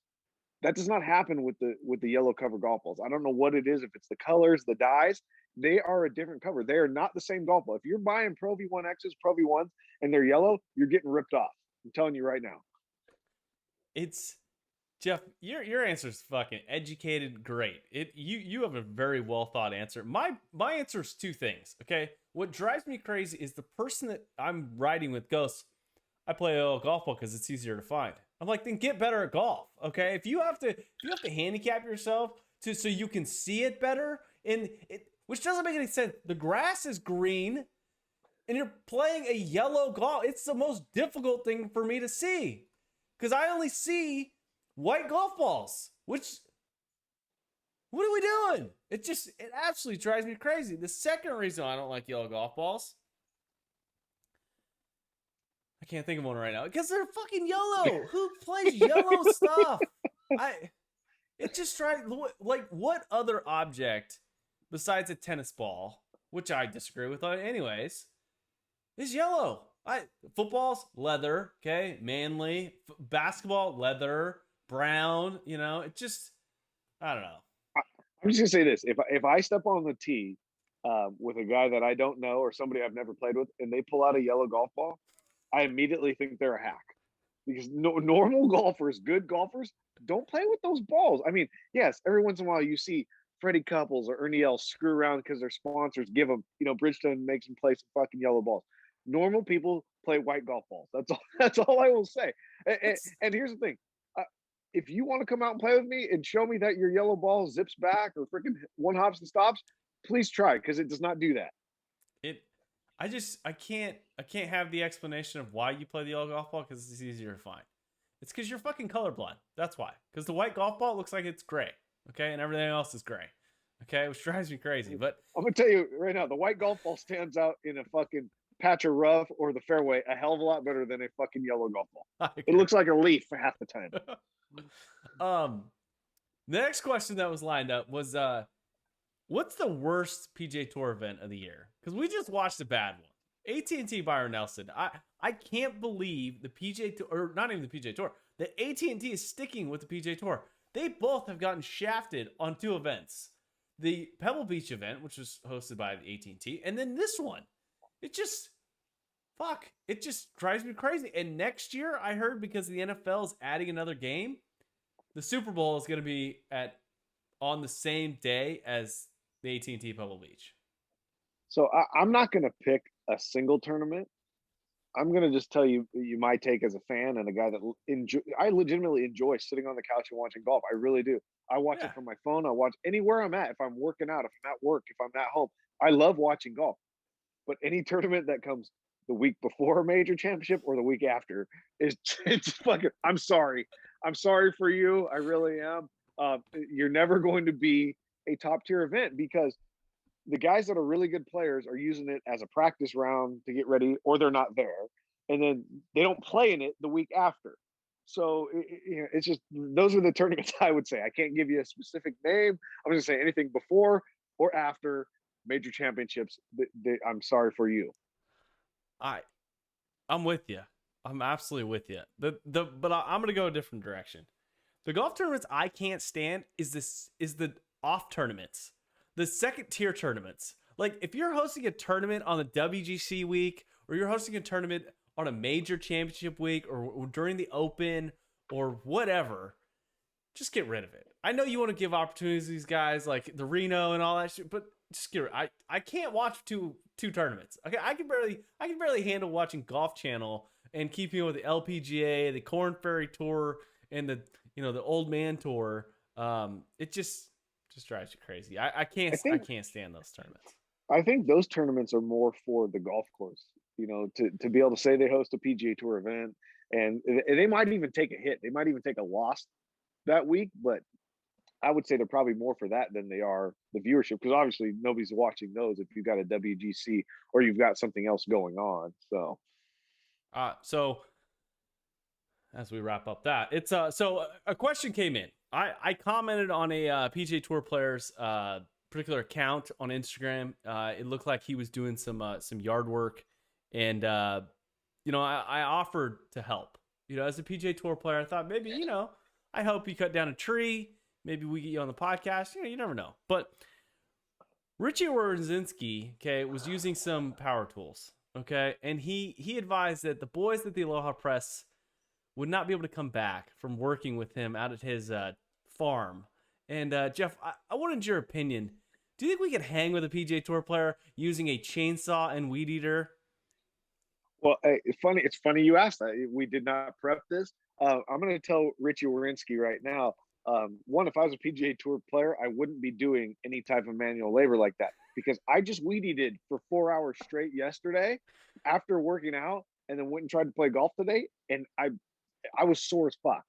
That does not happen with the yellow cover golf balls. I don't know what it is. If it's the colors, the dyes, they are a different cover. They are not the same golf ball. If you're buying Pro V1Xs, Pro V1s, and they're yellow, you're getting ripped off. I'm telling you right now. It's Jeff. Your answer is fucking educated. Great. You have a very well thought answer. My answer is two things. Okay. What drives me crazy is the person that I'm riding with goes, I play a golf ball because it's easier to find. I'm like, then get better at golf. Okay. If you have to handicap yourself so you can see it better, which doesn't make any sense. The grass is green and you're playing a yellow golf. It's the most difficult thing for me to see because I only see white golf balls, what are we doing? It absolutely drives me crazy. The second reason I don't like yellow golf balls, I can't think of one right now, because they're fucking yellow. Who plays yellow stuff? It just drives, like, what other object besides a tennis ball, which I disagree with anyways, is yellow? Football's leather, okay, manly. Basketball, leather, brown. It just, I don't know. I'm just gonna say this: if I step on the tee with a guy that I don't know or somebody I've never played with, and they pull out a yellow golf ball, I immediately think they're a hack, because normal golfers, good golfers, don't play with those balls. I mean, yes, every once in a while you see Freddie Couples or Ernie Els screw around because their sponsors give them, Bridgestone makes them play some fucking yellow balls. Normal people play white golf balls. That's all I will say. And here's the thing. If you want to come out and play with me and show me that your yellow ball zips back or freaking one hops and stops, please try, because it does not do that. I can't have the explanation of why you play the yellow golf ball because it's easier to find. It's because you're fucking colorblind. That's why. Because the white golf ball looks like it's gray, okay, and everything else is gray, okay, which drives me crazy. But I'm gonna tell you right now, the white golf ball stands out in a fucking patch of rough or the fairway a hell of a lot better than a fucking yellow golf ball. It looks like a leaf for half the time. The next question that was lined up was what's the worst PGA Tour event of the year? Because we just watched a bad one. AT T Byron Nelson. I can't believe the PGA Tour, or not even the PGA Tour, that AT T is sticking with the PGA Tour. They both have gotten shafted on two events. The Pebble Beach event, which was hosted by the AT T, and then this one. It just drives me crazy. And next year, I heard, because the NFL is adding another game, the Super Bowl is going to be on the same day as the AT&T Pebble Beach. So I'm not going to pick a single tournament. I'm going to just tell you my take as a fan and a guy that I legitimately enjoy sitting on the couch and watching golf. I really do. I watch it from my phone. I watch anywhere I'm at. If I'm working out, if I'm at work, if I'm at home, I love watching golf. But any tournament that comes the week before a major championship or the week after it's fucking, I'm sorry for you. I really am. You're never going to be a top tier event, because the guys that are really good players are using it as a practice round to get ready, or they're not there, and then they don't play in it the week after. So it's just, those are the tournaments I would say. I can't give you a specific name. I'm just saying anything before or after major championships. I'm sorry for you. I'm with you. I'm absolutely with you. But I'm going to go a different direction. The golf tournaments I can't stand is the off tournaments, the second tier tournaments. Like, if you're hosting a tournament on the WGC week, or you're hosting a tournament on a major championship week, or during the Open or whatever, just get rid of it. I know you want to give opportunities to these guys like the Reno and all that shit, but just get rid. I can't watch two tournaments. Okay, I can barely handle watching Golf Channel and keeping with the LPGA, the Corn Ferry Tour, and the Old Man Tour. It just drives you crazy. I can't stand those tournaments. I think those tournaments are more for the golf course, to be able to say they host a PGA Tour event, and they might even take a hit. They might even take a loss that week, but I would say they're probably more for that than they are the viewership, because obviously nobody's watching those if you've got a WGC or you've got something else going on. So as we wrap up that, so a question came in. I commented on a PGA Tour player's particular account on Instagram. It looked like he was doing some yard work, and I offered to help. As a PGA Tour player, I thought maybe I help you cut down a tree. Maybe we get you on the podcast. You never know. But Richie Wawrinski, okay, was using some power tools, okay, and he advised that the boys at the Aloha Press would not be able to come back from working with him out at his farm. And Jeff, I wanted your opinion. Do you think we could hang with a PGA Tour player using a chainsaw and weed eater? Well, it's funny you asked that. We did not prep this. I'm going to tell Richie Wawrinski right now. One, if I was a PGA Tour player, I wouldn't be doing any type of manual labor like that, because I just weed eated for 4 hours straight yesterday after working out, and then went and tried to play golf today, and I was sore as fuck.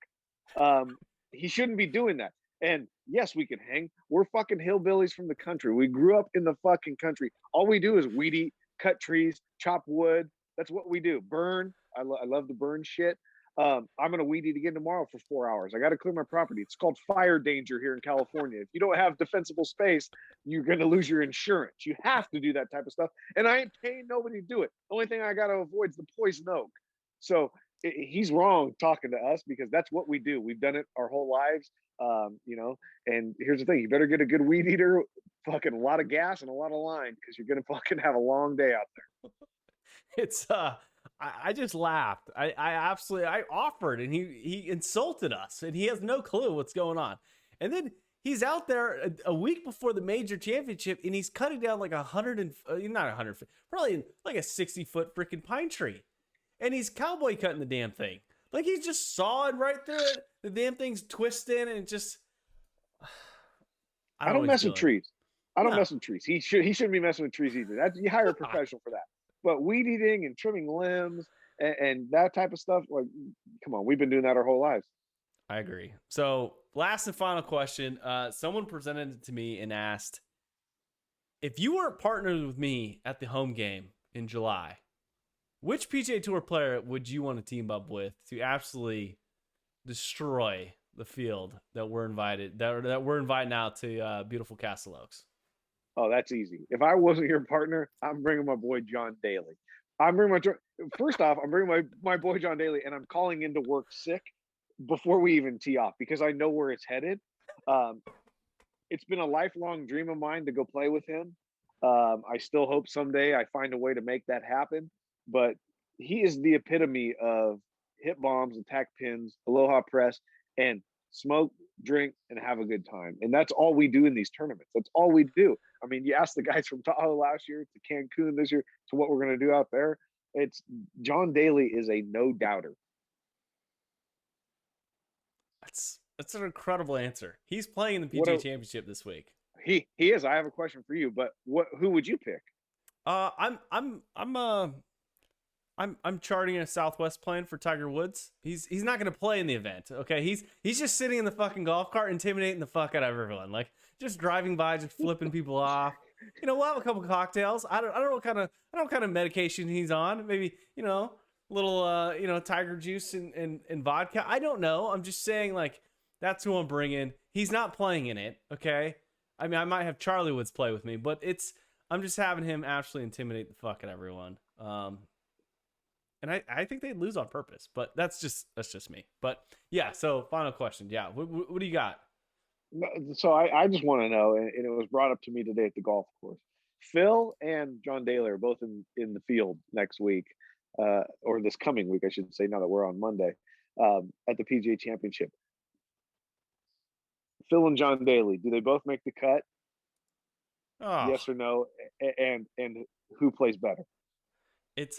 He shouldn't be doing that. And yes, we can hang. We're fucking hillbillies from the country. We grew up in the fucking country. All we do is weed eat, cut trees, chop wood. That's what we do. Burn. I love to burn shit. I'm going to weed eat again tomorrow for 4 hours. I got to clear my property. It's called fire danger here in California. If you don't have defensible space, you're going to lose your insurance. You have to do that type of stuff. And I ain't paying nobody to do it. The only thing I got to avoid is the poison oak. So he's wrong talking to us, because that's what we do. We've done it our whole lives. And here's the thing: you better get a good weed eater, fucking a lot of gas and a lot of line, because you're gonna fucking have a long day out there. It's I just laughed. I offered, and he insulted us, and he has no clue what's going on. And then he's out there a week before the major championship, and he's cutting down like not 100 feet, probably like a 60-foot freaking pine tree, and he's cowboy cutting the damn thing. Like, he's just sawing right through it. The damn thing's twisting, and just I don't mess with trees. I don't mess with trees. He shouldn't be messing with trees either. You hire a professional for that. But weed eating and trimming limbs and that type of stuff, like, come on, we've been doing that our whole lives. I agree. So, last and final question. Someone presented it to me and asked, if you were partnered with me at the home game in July, which PGA Tour player would you want to team up with to absolutely destroy the field that we're inviting out to beautiful Castle Oaks? Oh, that's easy. If I wasn't your partner, I'm bringing my boy John Daly. First off, I'm bringing my boy John Daly, and I'm calling into work sick before we even tee off, because I know where it's headed. It's been a lifelong dream of mine to go play with him. I still hope someday I find a way to make that happen. But he is the epitome of hit bombs, attack pins, Aloha Press, and smoke, drink, and have a good time. And that's all we do in these tournaments. That's all we do. I mean, you ask the guys from Tahoe last year to Cancun this year to what we're going to do out there. It's John Daly is a no doubter. That's an incredible answer. He's playing in the PGA Championship this week. He is. I have a question for you, but who would you pick? I'm charting a Southwest plan for Tiger Woods. He's not going to play in the event. Okay, he's just sitting in the fucking golf cart, intimidating the fuck out of everyone, like just driving by, just flipping people off. We'll have a couple cocktails. I don't know what kind of medication he's on. Maybe little Tiger juice and vodka. I don't know. I'm just saying, like, that's who I'm bringing. He's not playing in it. Okay, I mean, I might have Charlie Woods play with me, but I'm just having him absolutely intimidate the fuck out of everyone. And I think they'd lose on purpose, but that's just me. But yeah, so final question. Yeah, what do you got? So I just want to know, and it was brought up to me today at the golf course. Phill and John Daly are both in the field next week, or this coming week, I should say, now that we're on Monday, at the PGA Championship. Phill and John Daly, do they both make the cut? Oh. Yes or no? And who plays better? It's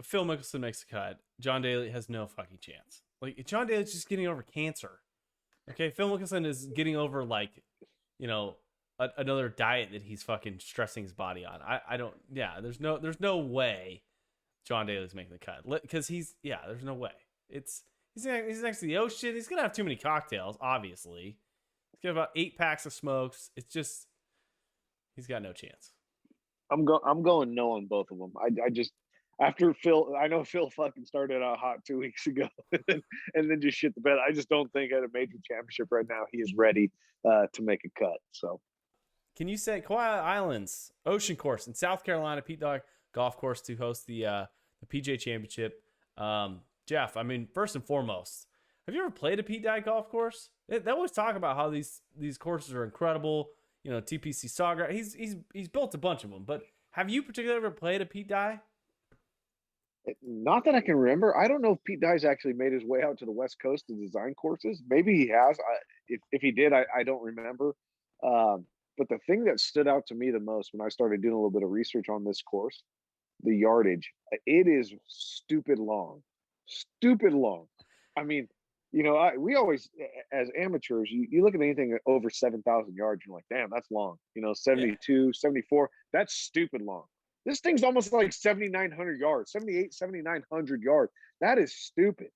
Phil Mickelson makes the cut. John Daly has no fucking chance. Like, John Daly's just getting over cancer. Okay, Phil Mickelson is getting over, like, another diet that he's fucking stressing his body on. I don't. Yeah, there's no way John Daly's making the cut, because there's no way. He's next to the ocean. He's gonna have too many cocktails. Obviously, he's got about 8 packs of smokes. It's just, he's got no chance. I'm going no on both of them. After Phill, I know Phill fucking started out hot 2 weeks ago, and then just shit the bed. I just don't think at a major championship right now he is ready to make a cut. So Can you say Kauai Islands Ocean Course in South Carolina, Pete Dye Golf Course to host the PGA Championship? Jeff, I mean, first and foremost, have you ever played a Pete Dye golf course? They always talk about how these courses are incredible. You know, TPC Sawgrass. He's built a bunch of them, but have you particularly ever played a Pete Dye? not that I can remember. I don't know if Pete Dye's actually made his way out to the West Coast to design courses. Maybe he has. If he did, I don't remember. But the thing that stood out to me the most when I started doing a little bit of research on this course, the yardage, it is stupid long, stupid long. I mean, we always, as amateurs, you look at anything over 7,000 yards, you're like, damn, that's long. Yeah. 72, 74, that's stupid long. This thing's almost like 7,900 yards, 78, 7,900 yards. That is stupid.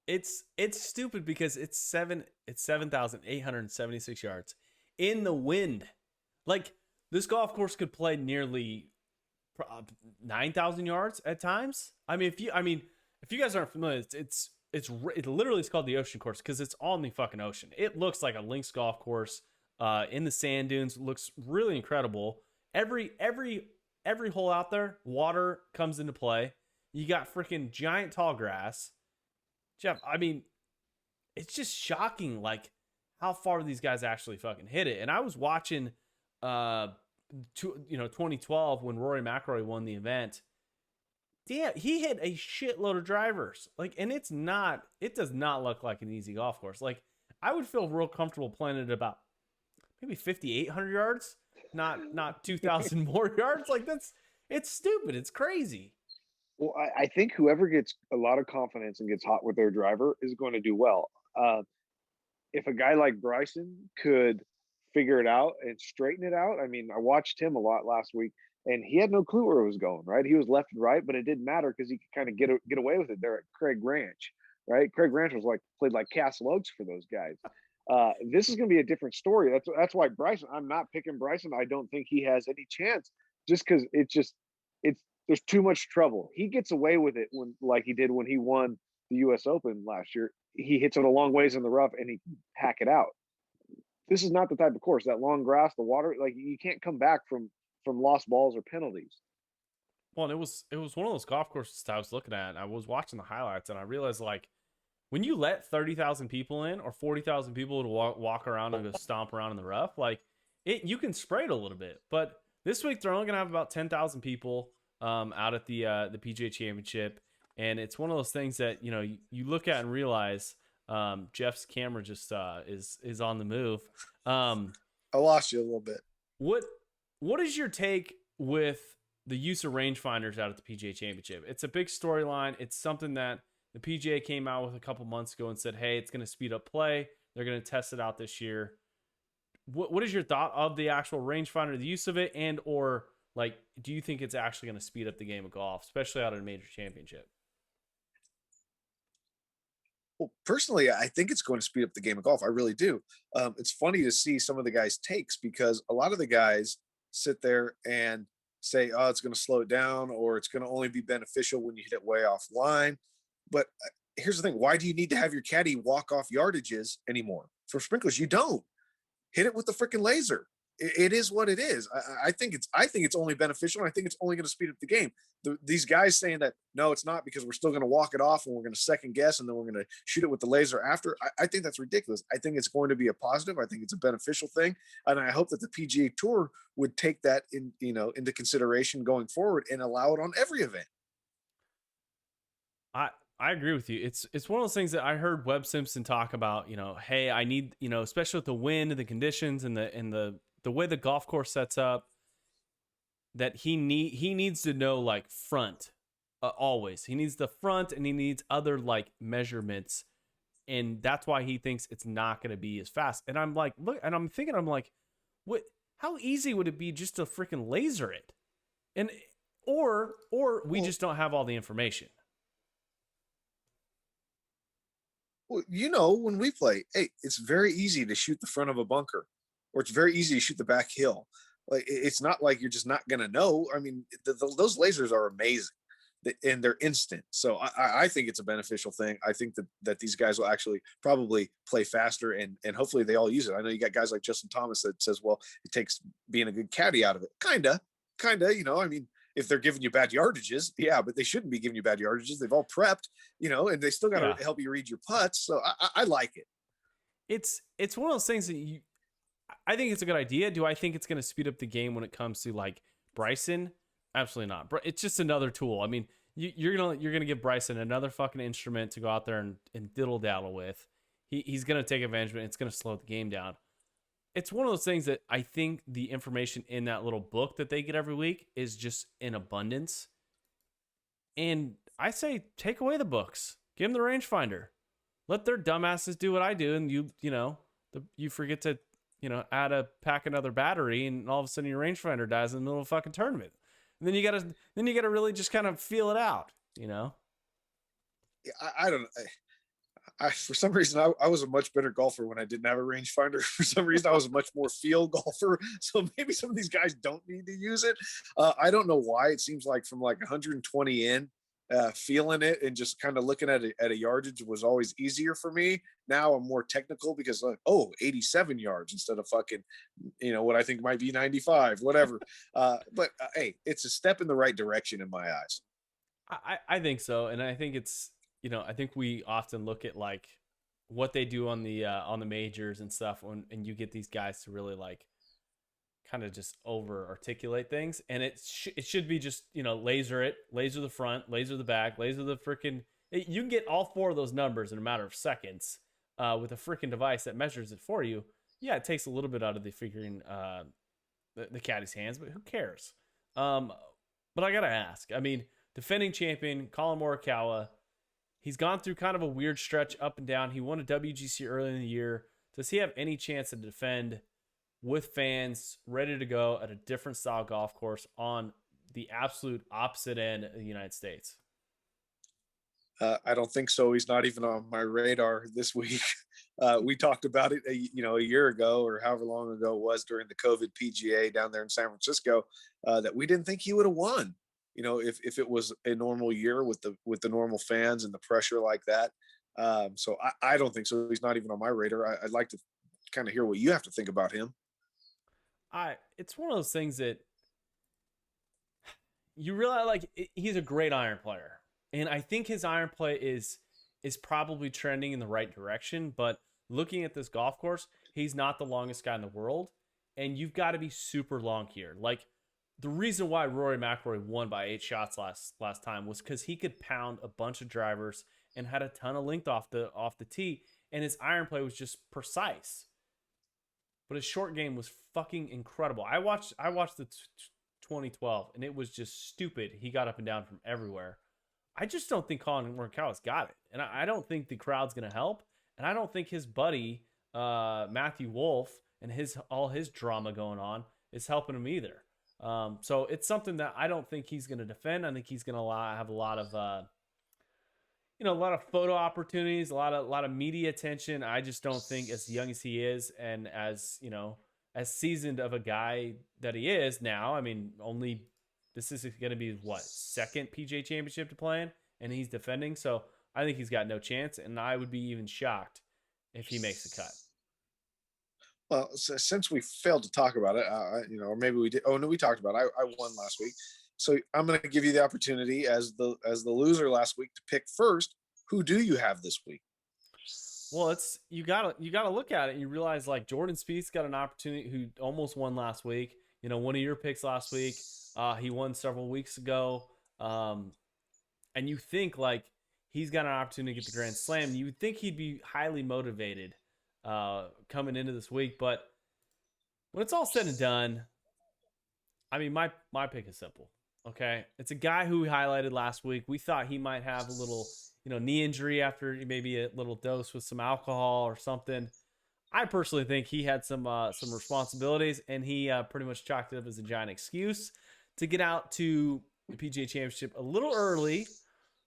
It's stupid because it's 7,876 yards in the wind. Like this golf course could play nearly 9,000 yards at times. If you guys aren't familiar, it literally is called the Ocean Course because it's on the fucking ocean. It looks like a links golf course in the sand dunes. It looks really incredible. Every hole out there, water comes into play. You got freaking giant tall grass. Jeff, I mean, it's just shocking like how far these guys actually fucking hit it. And I was watching 2012 when Rory McIlroy won the event. Damn, he hit a shitload of drivers. Like, and it does not look like an easy golf course. Like, I would feel real comfortable playing it about maybe 5,800 yards, not 2,000 more yards. Like it's stupid. It's crazy. Well, I think whoever gets a lot of confidence and gets hot with their driver is going to do well. If a guy like Bryson could figure it out and straighten it out, I mean, I watched him a lot last week, and he had no clue where it was going. Right, he was left and right, but it didn't matter because he could kind of get away with it there at Craig Ranch. Right, Craig Ranch was like played like Castle Oaks for those guys. This is going to be a different story. That's why Bryson. I'm not picking Bryson. I don't think he has any chance, just because it's there's too much trouble. He gets away with it when like he did when he won the U.S. Open last year. He hits it a long ways in the rough and he can hack it out. This is not the type of course. That long grass, the water, like you can't come back from lost balls or penalties. Well, and it was one of those golf courses I was looking at. And I was watching the highlights, and I realized like when you let 30,000 people in or 40,000 people to walk around and go stomp around in the rough, like you can spray it a little bit. But this week they're only gonna have about 10,000 people out at the PGA Championship, and it's one of those things that you look at and realize Jeff's camera just is on the move. I lost you a little bit. What is your take with the use of rangefinders out at the PGA Championship? It's a big storyline. It's something that the PGA came out with a couple months ago and said, hey, it's going to speed up play. They're going to test it out this year. What is your thought of the actual rangefinder, the use of it, and or like, do you think it's actually going to speed up the game of golf, especially out at a major championship? Well, personally, I think it's going to speed up the game of golf. I really do. It's funny to see some of the guys' takes because a lot of the guys sit there and say, oh, it's going to slow it down or it's going to only be beneficial when you hit it way offline. But here's the thing. Why do you need to have your caddy walk off yardages anymore? For sprinklers, you don't. Hit it with the freaking laser. It is what it is. I think it's only beneficial. And I think it's only going to speed up the game. These guys saying that, no, it's not because we're still going to walk it off and we're going to second guess and then we're going to shoot it with the laser after. I think that's ridiculous. I think it's going to be a positive. I think it's a beneficial thing. And I hope that the PGA Tour would take that into consideration going forward and allow it on every event. I agree with you. It's one of those things that I heard Webb Simpson talk about, hey, I need, especially with the wind and the conditions and the way the golf course sets up, that he needs to know like front always. He needs the front and he needs other like measurements, and that's why he thinks it's not going to be as fast. And I'm like, look, and I'm thinking, what? How easy would it be just to freaking laser it? And or we just don't have all the information. Well, when we play, hey, it's very easy to shoot the front of a bunker, or it's very easy to shoot the back hill. Like it's not like you're just not gonna know. I mean, those lasers are amazing. and they're instant. So I think it's a beneficial thing. I think that these guys will actually probably play faster, and hopefully they all use it. I know you got guys like Justin Thomas that says, well, it takes being a good caddy out of it. Kinda, I mean, if they're giving you bad yardages, yeah, but they shouldn't be giving you bad yardages. They've all prepped, and they still got to Yeah. help you read your putts. So I like it. It's one of those things that I think it's a good idea. Do I think it's going to speed up the game when it comes to like Bryson? Absolutely not. It's just another tool. I mean, you're gonna give Bryson another fucking instrument to go out there and diddle daddle with. He's gonna take advantage of it. It's gonna slow the game down. It's one of those things that I think the information in that little book that they get every week is just in abundance. And I say take away the books. Give them the rangefinder. Let their dumbasses do what I do, and you forget to pack another battery, and all of a sudden your rangefinder dies in the middle of a fucking tournament. And then you gotta really just kind of feel it out. I don't. For some reason, I was a much better golfer when I didn't have a rangefinder. For some reason, I was a much more feel golfer. So maybe some of these guys don't need to use it. I don't know why. It seems like from like 120 in, feeling it and just kind of looking at a yardage was always easier for me. Now I'm more technical because 87 yards instead of fucking, what I think might be 95, whatever. But hey, it's a step in the right direction in my eyes. I think so, and I think it's. I think we often look at like what they do on the majors and stuff and you get these guys to really like kind of just over articulate things, and it should be just laser the front, laser the back, laser the freaking. You can get all four of those numbers in a matter of seconds with a freaking device that measures it for you. Yeah, it takes a little bit out of the figuring the caddy's hands, but who cares? But I gotta ask. I mean, defending champion Colin Morikawa. He's gone through kind of a weird stretch up and down. He won a WGC early in the year. Does he have any chance to defend with fans ready to go at a different style golf course on the absolute opposite end of the United States? I don't think so. He's not even on my radar this week. We talked about it, a year ago or however long ago it was during the COVID PGA down there in San Francisco, that we didn't think he would have won. If it was a normal year with the normal fans and the pressure like that. So I don't think so. He's not even on my radar. I'd like to kind of hear what you have to think about him. It's one of those things that you realize, like, he's a great iron player. And I think his iron play is probably trending in the right direction. But looking at this golf course, he's not the longest guy in the world. And you've got to be super long here. Like, the reason why Rory McIlroy won by 8 shots last time was because he could pound a bunch of drivers and had a ton of length off the tee, and his iron play was just precise. But his short game was fucking incredible. I watched the 2012, and it was just stupid. He got up and down from everywhere. I just don't think Colin Morikawa's got it, and I don't think the crowd's gonna help, and I don't think his buddy Matthew Wolff and all his drama going on is helping him either. So it's something that I don't think he's going to defend. I think he's going to have a lot of, a lot of photo opportunities, a lot of media attention. I just don't think, as young as he is, and as seasoned of a guy that he is now. I mean, this is going to be what, second PGA Championship to play in, and he's defending. So I think he's got no chance, and I would be even shocked if he makes the cut. Well, since we failed to talk about it, or maybe we did. Oh no, we talked about it. I won last week, so I'm going to give you the opportunity as the loser last week to pick first. Who do you have this week? Well, you gotta look at it and you realize, like, Jordan Spieth's got an opportunity, who almost won last week. One of your picks last week. He won several weeks ago, and you think like he's got an opportunity to get the Grand Slam. You would think he'd be highly motivated coming into this week, but when it's all said and done, I mean, my pick is simple. Okay, it's a guy who we highlighted last week. We thought he might have a little, knee injury after maybe a little dose with some alcohol or something. I personally think he had some responsibilities, and he pretty much chalked it up as a giant excuse to get out to the PGA Championship a little early.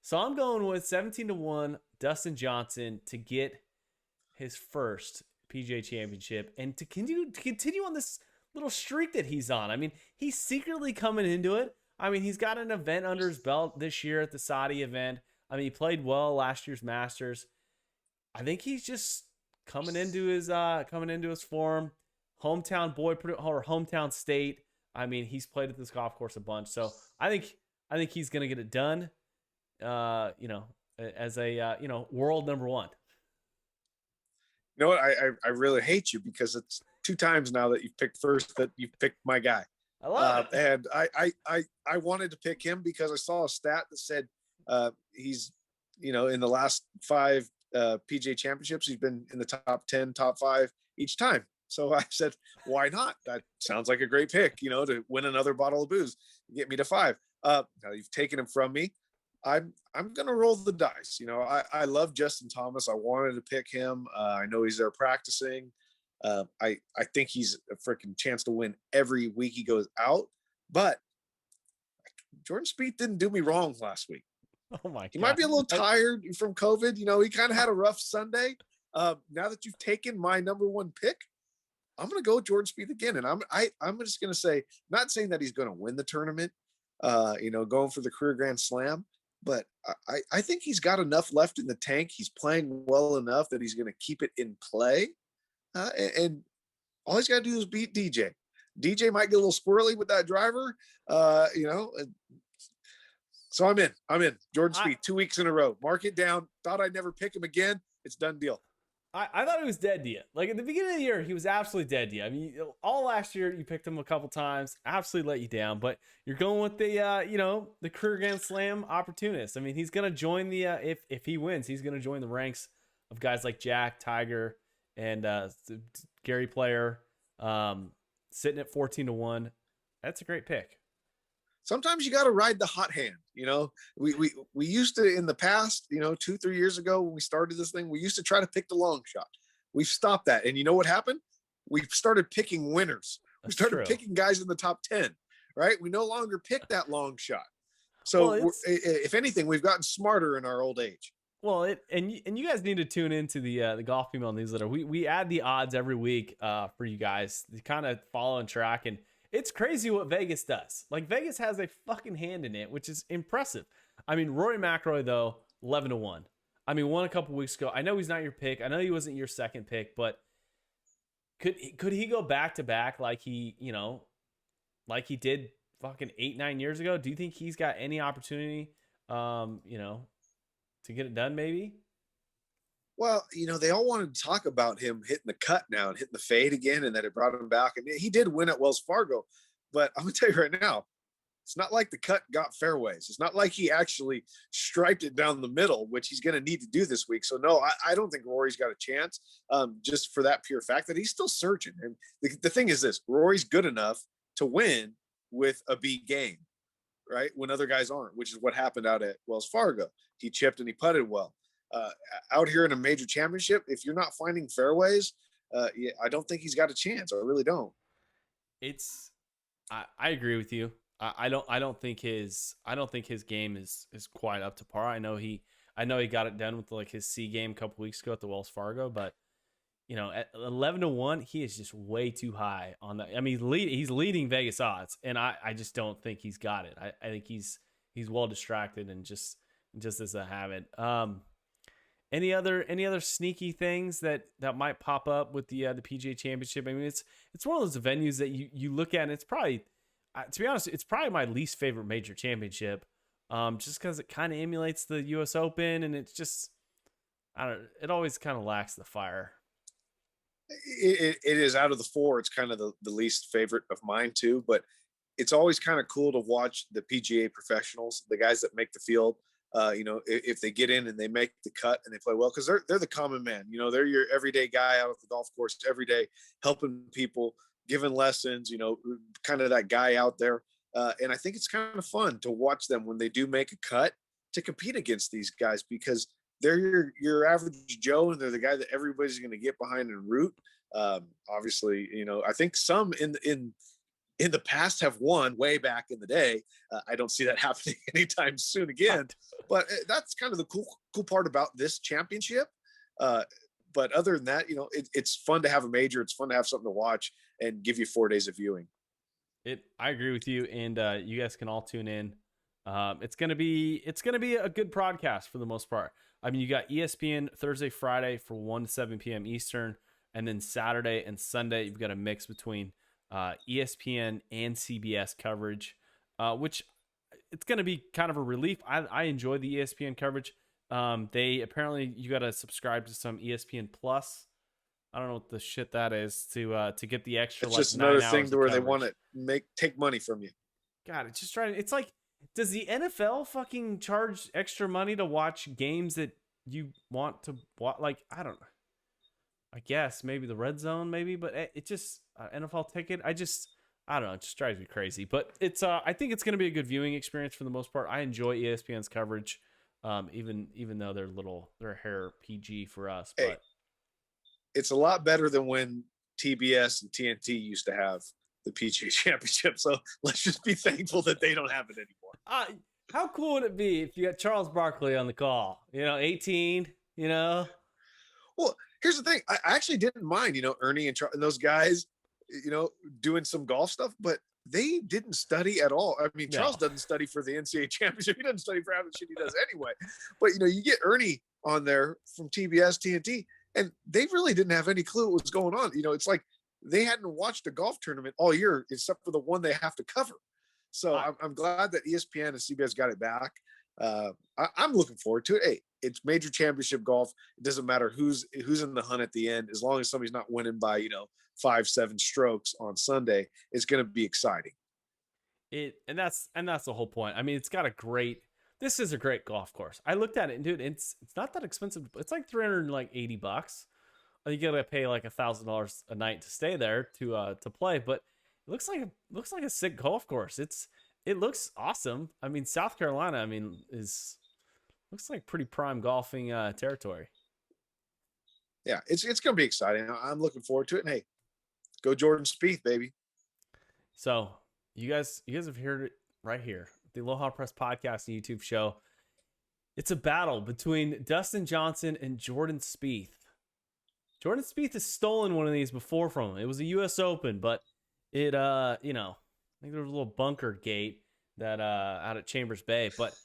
So I'm going with 17-1 Dustin Johnson to get his first PGA Championship and to continue on this little streak that he's on. I mean, he's secretly coming into it. I mean, he's got an event under his belt this year at the Saudi event. I mean, he played well last year's Masters. I think he's just coming into his form. Hometown boy or hometown state. I mean, he's played at this golf course a bunch, so I think he's gonna get it done. As a world number one. You know what? I really hate you because it's 2 times now that you've picked first that you've picked my guy. I love it. And I wanted to pick him because I saw a stat that said he's, in the last 5 PGA championships, he's been in the top 10, top 5 each time. So I said, why not? That sounds like a great pick, to win another bottle of booze, get me to 5. Now you've taken him from me. I'm going to roll the dice. I love Justin Thomas. I wanted to pick him. I know he's there practicing. I think he's a freaking chance to win every week he goes out. But Jordan Spieth didn't do me wrong last week. Oh my God. He might be a little tired from COVID. He kind of had a rough Sunday. Now that you've taken my number 1 pick, I'm going to go Jordan Spieth again. And I'm just going to say, not saying that he's going to win the tournament, going for the career Grand Slam, but I think he's got enough left in the tank. He's playing well enough that he's going to keep it in play. And all he's got to do is beat DJ. DJ might get a little squirrely with that driver, So I'm in. Jordan Spieth, 2 weeks in a row. Mark it down. Thought I'd never pick him again. It's done deal. I thought he was dead to you. Like at the beginning of the year, he was absolutely dead to you. I mean, all last year you picked him a couple times, absolutely let you down. But you're going with the career Grand Slam opportunist. I mean, he's gonna join the if he wins, he's gonna join the ranks of guys like Jack, Tiger, and Gary Player, sitting at 14-1. That's a great pick. Sometimes you got to ride the hot hand. We used to in the past, 2-3 years ago when we started this thing, we used to try to pick the long shot. We've stopped that. And you know what happened? We started picking winners. We started picking guys in the top 10, right? We no longer pick that long shot. So if anything, we've gotten smarter in our old age. Well, and you guys need to tune into the Golf Female newsletter. We add the odds every week for you guys to kind of follow and track, and it's crazy what Vegas does. Like Vegas has a fucking hand in it, which is impressive. I mean, Rory McIlroy though, 11-1. I mean, won a couple weeks ago. I know he's not your pick. I know he wasn't your second pick, but could he go back to back like he did fucking 8-9 years ago? Do you think he's got any opportunity, to get it done maybe? Well, they all wanted to talk about him hitting the cut now and hitting the fade again, and that it brought him back. And he did win at Wells Fargo, but I'm gonna tell you right now, it's not like the cut got fairways. It's not like he actually striped it down the middle, which he's going to need to do this week. So no, I don't think Rory's got a chance, just for that pure fact that he's still searching. And the thing is this, Rory's good enough to win with a B game, right? When other guys aren't, which is what happened out at Wells Fargo. He chipped and he putted well. Out here in a major championship, if you're not finding fairways, I don't think he's got a chance. I really don't. I agree with you. I don't think his game is quite up to par. I know he got it done with like his C game a couple weeks ago at the Wells Fargo, but at 11-1, he is just way too high on that. I mean, he's leading Vegas odds, and I just don't think he's got it. I think he's well distracted and just as a habit. Any other sneaky things that might pop up with the PGA Championship? I mean, it's one of those venues that you look at, and it's probably, to be honest, it's probably my least favorite major championship, just because it kind of emulates the U.S. Open, and it's just, it always kind of lacks the fire. It is out of the 4. It's kind of the least favorite of mine too, but it's always kind of cool to watch the PGA professionals, the guys that make the field. If they get in and they make the cut and they play well, because they're the common man. They're your everyday guy out at the golf course every day, helping people, giving lessons. Kind of that guy out there. And I think it's kind of fun to watch them when they do make a cut to compete against these guys, because they're your average Joe, and they're the guy that everybody's going to get behind and root. Obviously, I think some in the past have won way back in the day. I don't see that happening anytime soon again, but that's kind of the cool part about this championship. But other than that, it's fun to have a major. It's fun to have something to watch and give you 4 days of viewing. I agree with you, and you guys can all tune in. It's gonna be a good broadcast for the most part. I mean, you got ESPN Thursday, Friday for 1 to 7 p.m. Eastern, and then Saturday and Sunday you've got a mix between ESPN and CBS coverage, which it's gonna be kind of a relief. I enjoy the ESPN coverage. They apparently you got to subscribe to some ESPN Plus. I don't know what the shit that is to get the extra. It's like just another 9 thing hours to of where they coverage. want to take money from you. God, it's just trying. It's like, does the NFL fucking charge extra money to watch games that you want to watch? Like, I don't know. I guess maybe the red zone, maybe, but it just NFL ticket. I don't know. It just drives me crazy. But it's I think it's going to be a good viewing experience for the most part. I enjoy ESPN's coverage, even though they're hair PG for us. Hey, But it's a lot better than when TBS and TNT used to have the PGA Championship. So let's just be thankful that they don't have it anymore. How cool would it be if you got Charles Barkley on the call? 18. Well, here's the thing. I actually didn't mind, Ernie and those guys, doing some golf stuff, but they didn't study at all. I mean, No. Charles doesn't study for the NCAA championship. He doesn't study for half the shit he does anyway. But, you get Ernie on there from TBS, TNT, and they really didn't have any clue what was going on. It's like they hadn't watched a golf tournament all year, except for the one they have to cover. So I'm glad that ESPN and CBS got it back. I'm looking forward to it. Hey, it's major championship golf. It doesn't matter who's in the hunt at the end, as long as somebody's not winning by 5-7 strokes on Sunday. It's going to be exciting. And that's the whole point. I mean, this is a great golf course. I looked at it, and dude, it's not that expensive. It's like $380. You gotta pay like $1,000 a night to stay there to play, but it looks like a sick golf course. It looks awesome. I mean, South Carolina, looks like pretty prime golfing territory. Yeah, it's going to be exciting. I'm looking forward to it. And hey, go Jordan Spieth, baby. So you guys have heard it right here, the Aloha Press podcast and YouTube show. It's a battle between Dustin Johnson and Jordan Spieth. Jordan Spieth has stolen one of these before from him. It was a U.S. Open, but it, I think there was a little bunker gate that out at Chambers Bay. But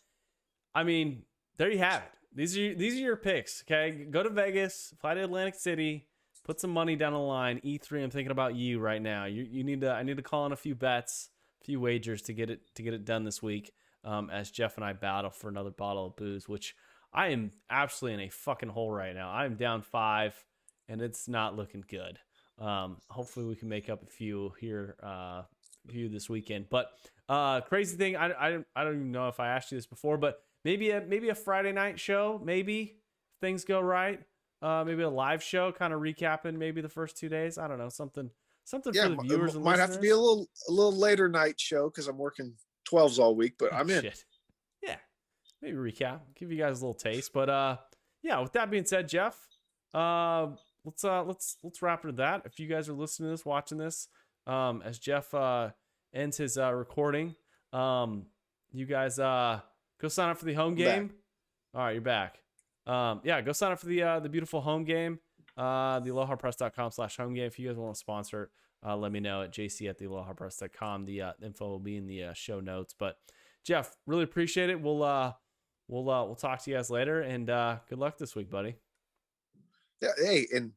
I mean, there you have it. These are your picks. Okay, go to Vegas, fly to Atlantic City, put some money down the line. E3, I'm thinking about you right now. I need to call in a few bets, a few wagers to get it done this week. As Jeff and I battle for another bottle of booze, which I am absolutely in a fucking hole right now. I'm down 5. And it's not looking good. Hopefully we can make up a few here, this weekend. But crazy thing, I don't even know if I asked you this before, but maybe a Friday night show. Maybe if things go right. Maybe a live show, kind of recapping maybe the first 2 days. I don't know, something for the viewers and might listeners. have to be a little later night show because I'm working 12s all week, but I'm in. Shit. Yeah, maybe recap, give you guys a little taste. But yeah. With that being said, Jeff, let's wrap it at that. If you guys are listening to this, watching this, as Jeff ends his recording, you guys go sign up for the home game. All right, you're back. Yeah, go sign up for the beautiful home game. The alohapress.com/home game. If you guys want to sponsor it, let me know at jc@thealohapress.com. The info will be in the show notes. But Jeff, really appreciate it. We'll talk to you guys later, and good luck this week, buddy. Yeah, hey, and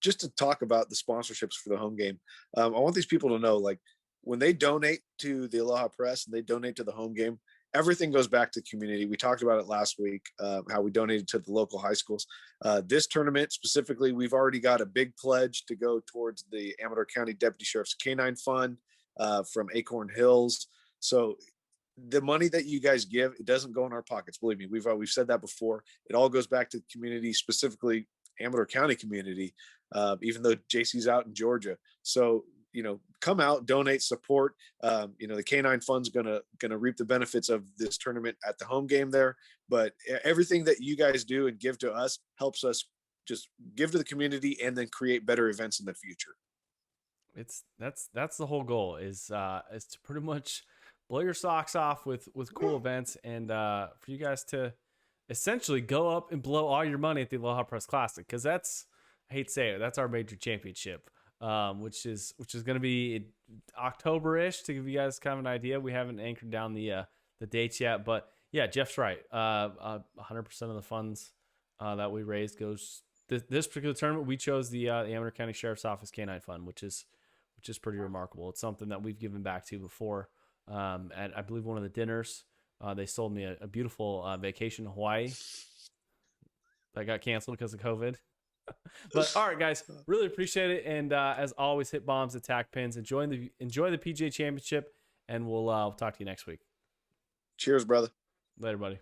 just to talk about the sponsorships for the home game, I want these people to know, like, when they donate to the Aloha Press and they donate to the home game, everything goes back to the community. We talked about it last week, how we donated to the local high schools. This tournament specifically, we've already got a big pledge to go towards the Amador County Deputy Sheriff's Canine Fund from Acorn Hills. So the money that you guys give, it doesn't go in our pockets. Believe me, we've said that before. It all goes back to the community, specifically Amador County community, even though JC's out in Georgia. So, come out, donate, support. The Canine Fund's gonna reap the benefits of this tournament at the home game there. But everything that you guys do and give to us helps us just give to the community and then create better events in the future. That's the whole goal is to pretty much blow your socks off with cool events, and for you guys to essentially go up and blow all your money at the Aloha Press Classic, because I hate to say it, that's our major championship. which is going to be October-ish to give you guys kind of an idea. We haven't anchored down the dates yet, but yeah, Jeff's right. 100% of the funds that we raised goes this particular tournament. We chose the Amador County Sheriff's Office Canine Fund, which is pretty remarkable. It's something that we've given back to before. At I believe one of the dinners, they sold me a beautiful vacation in Hawaii that got canceled because of COVID. But all right, guys, really appreciate it. And as always, hit bombs, attack pins. Enjoy the PGA Championship, and we'll talk to you next week. Cheers, brother. Later, buddy.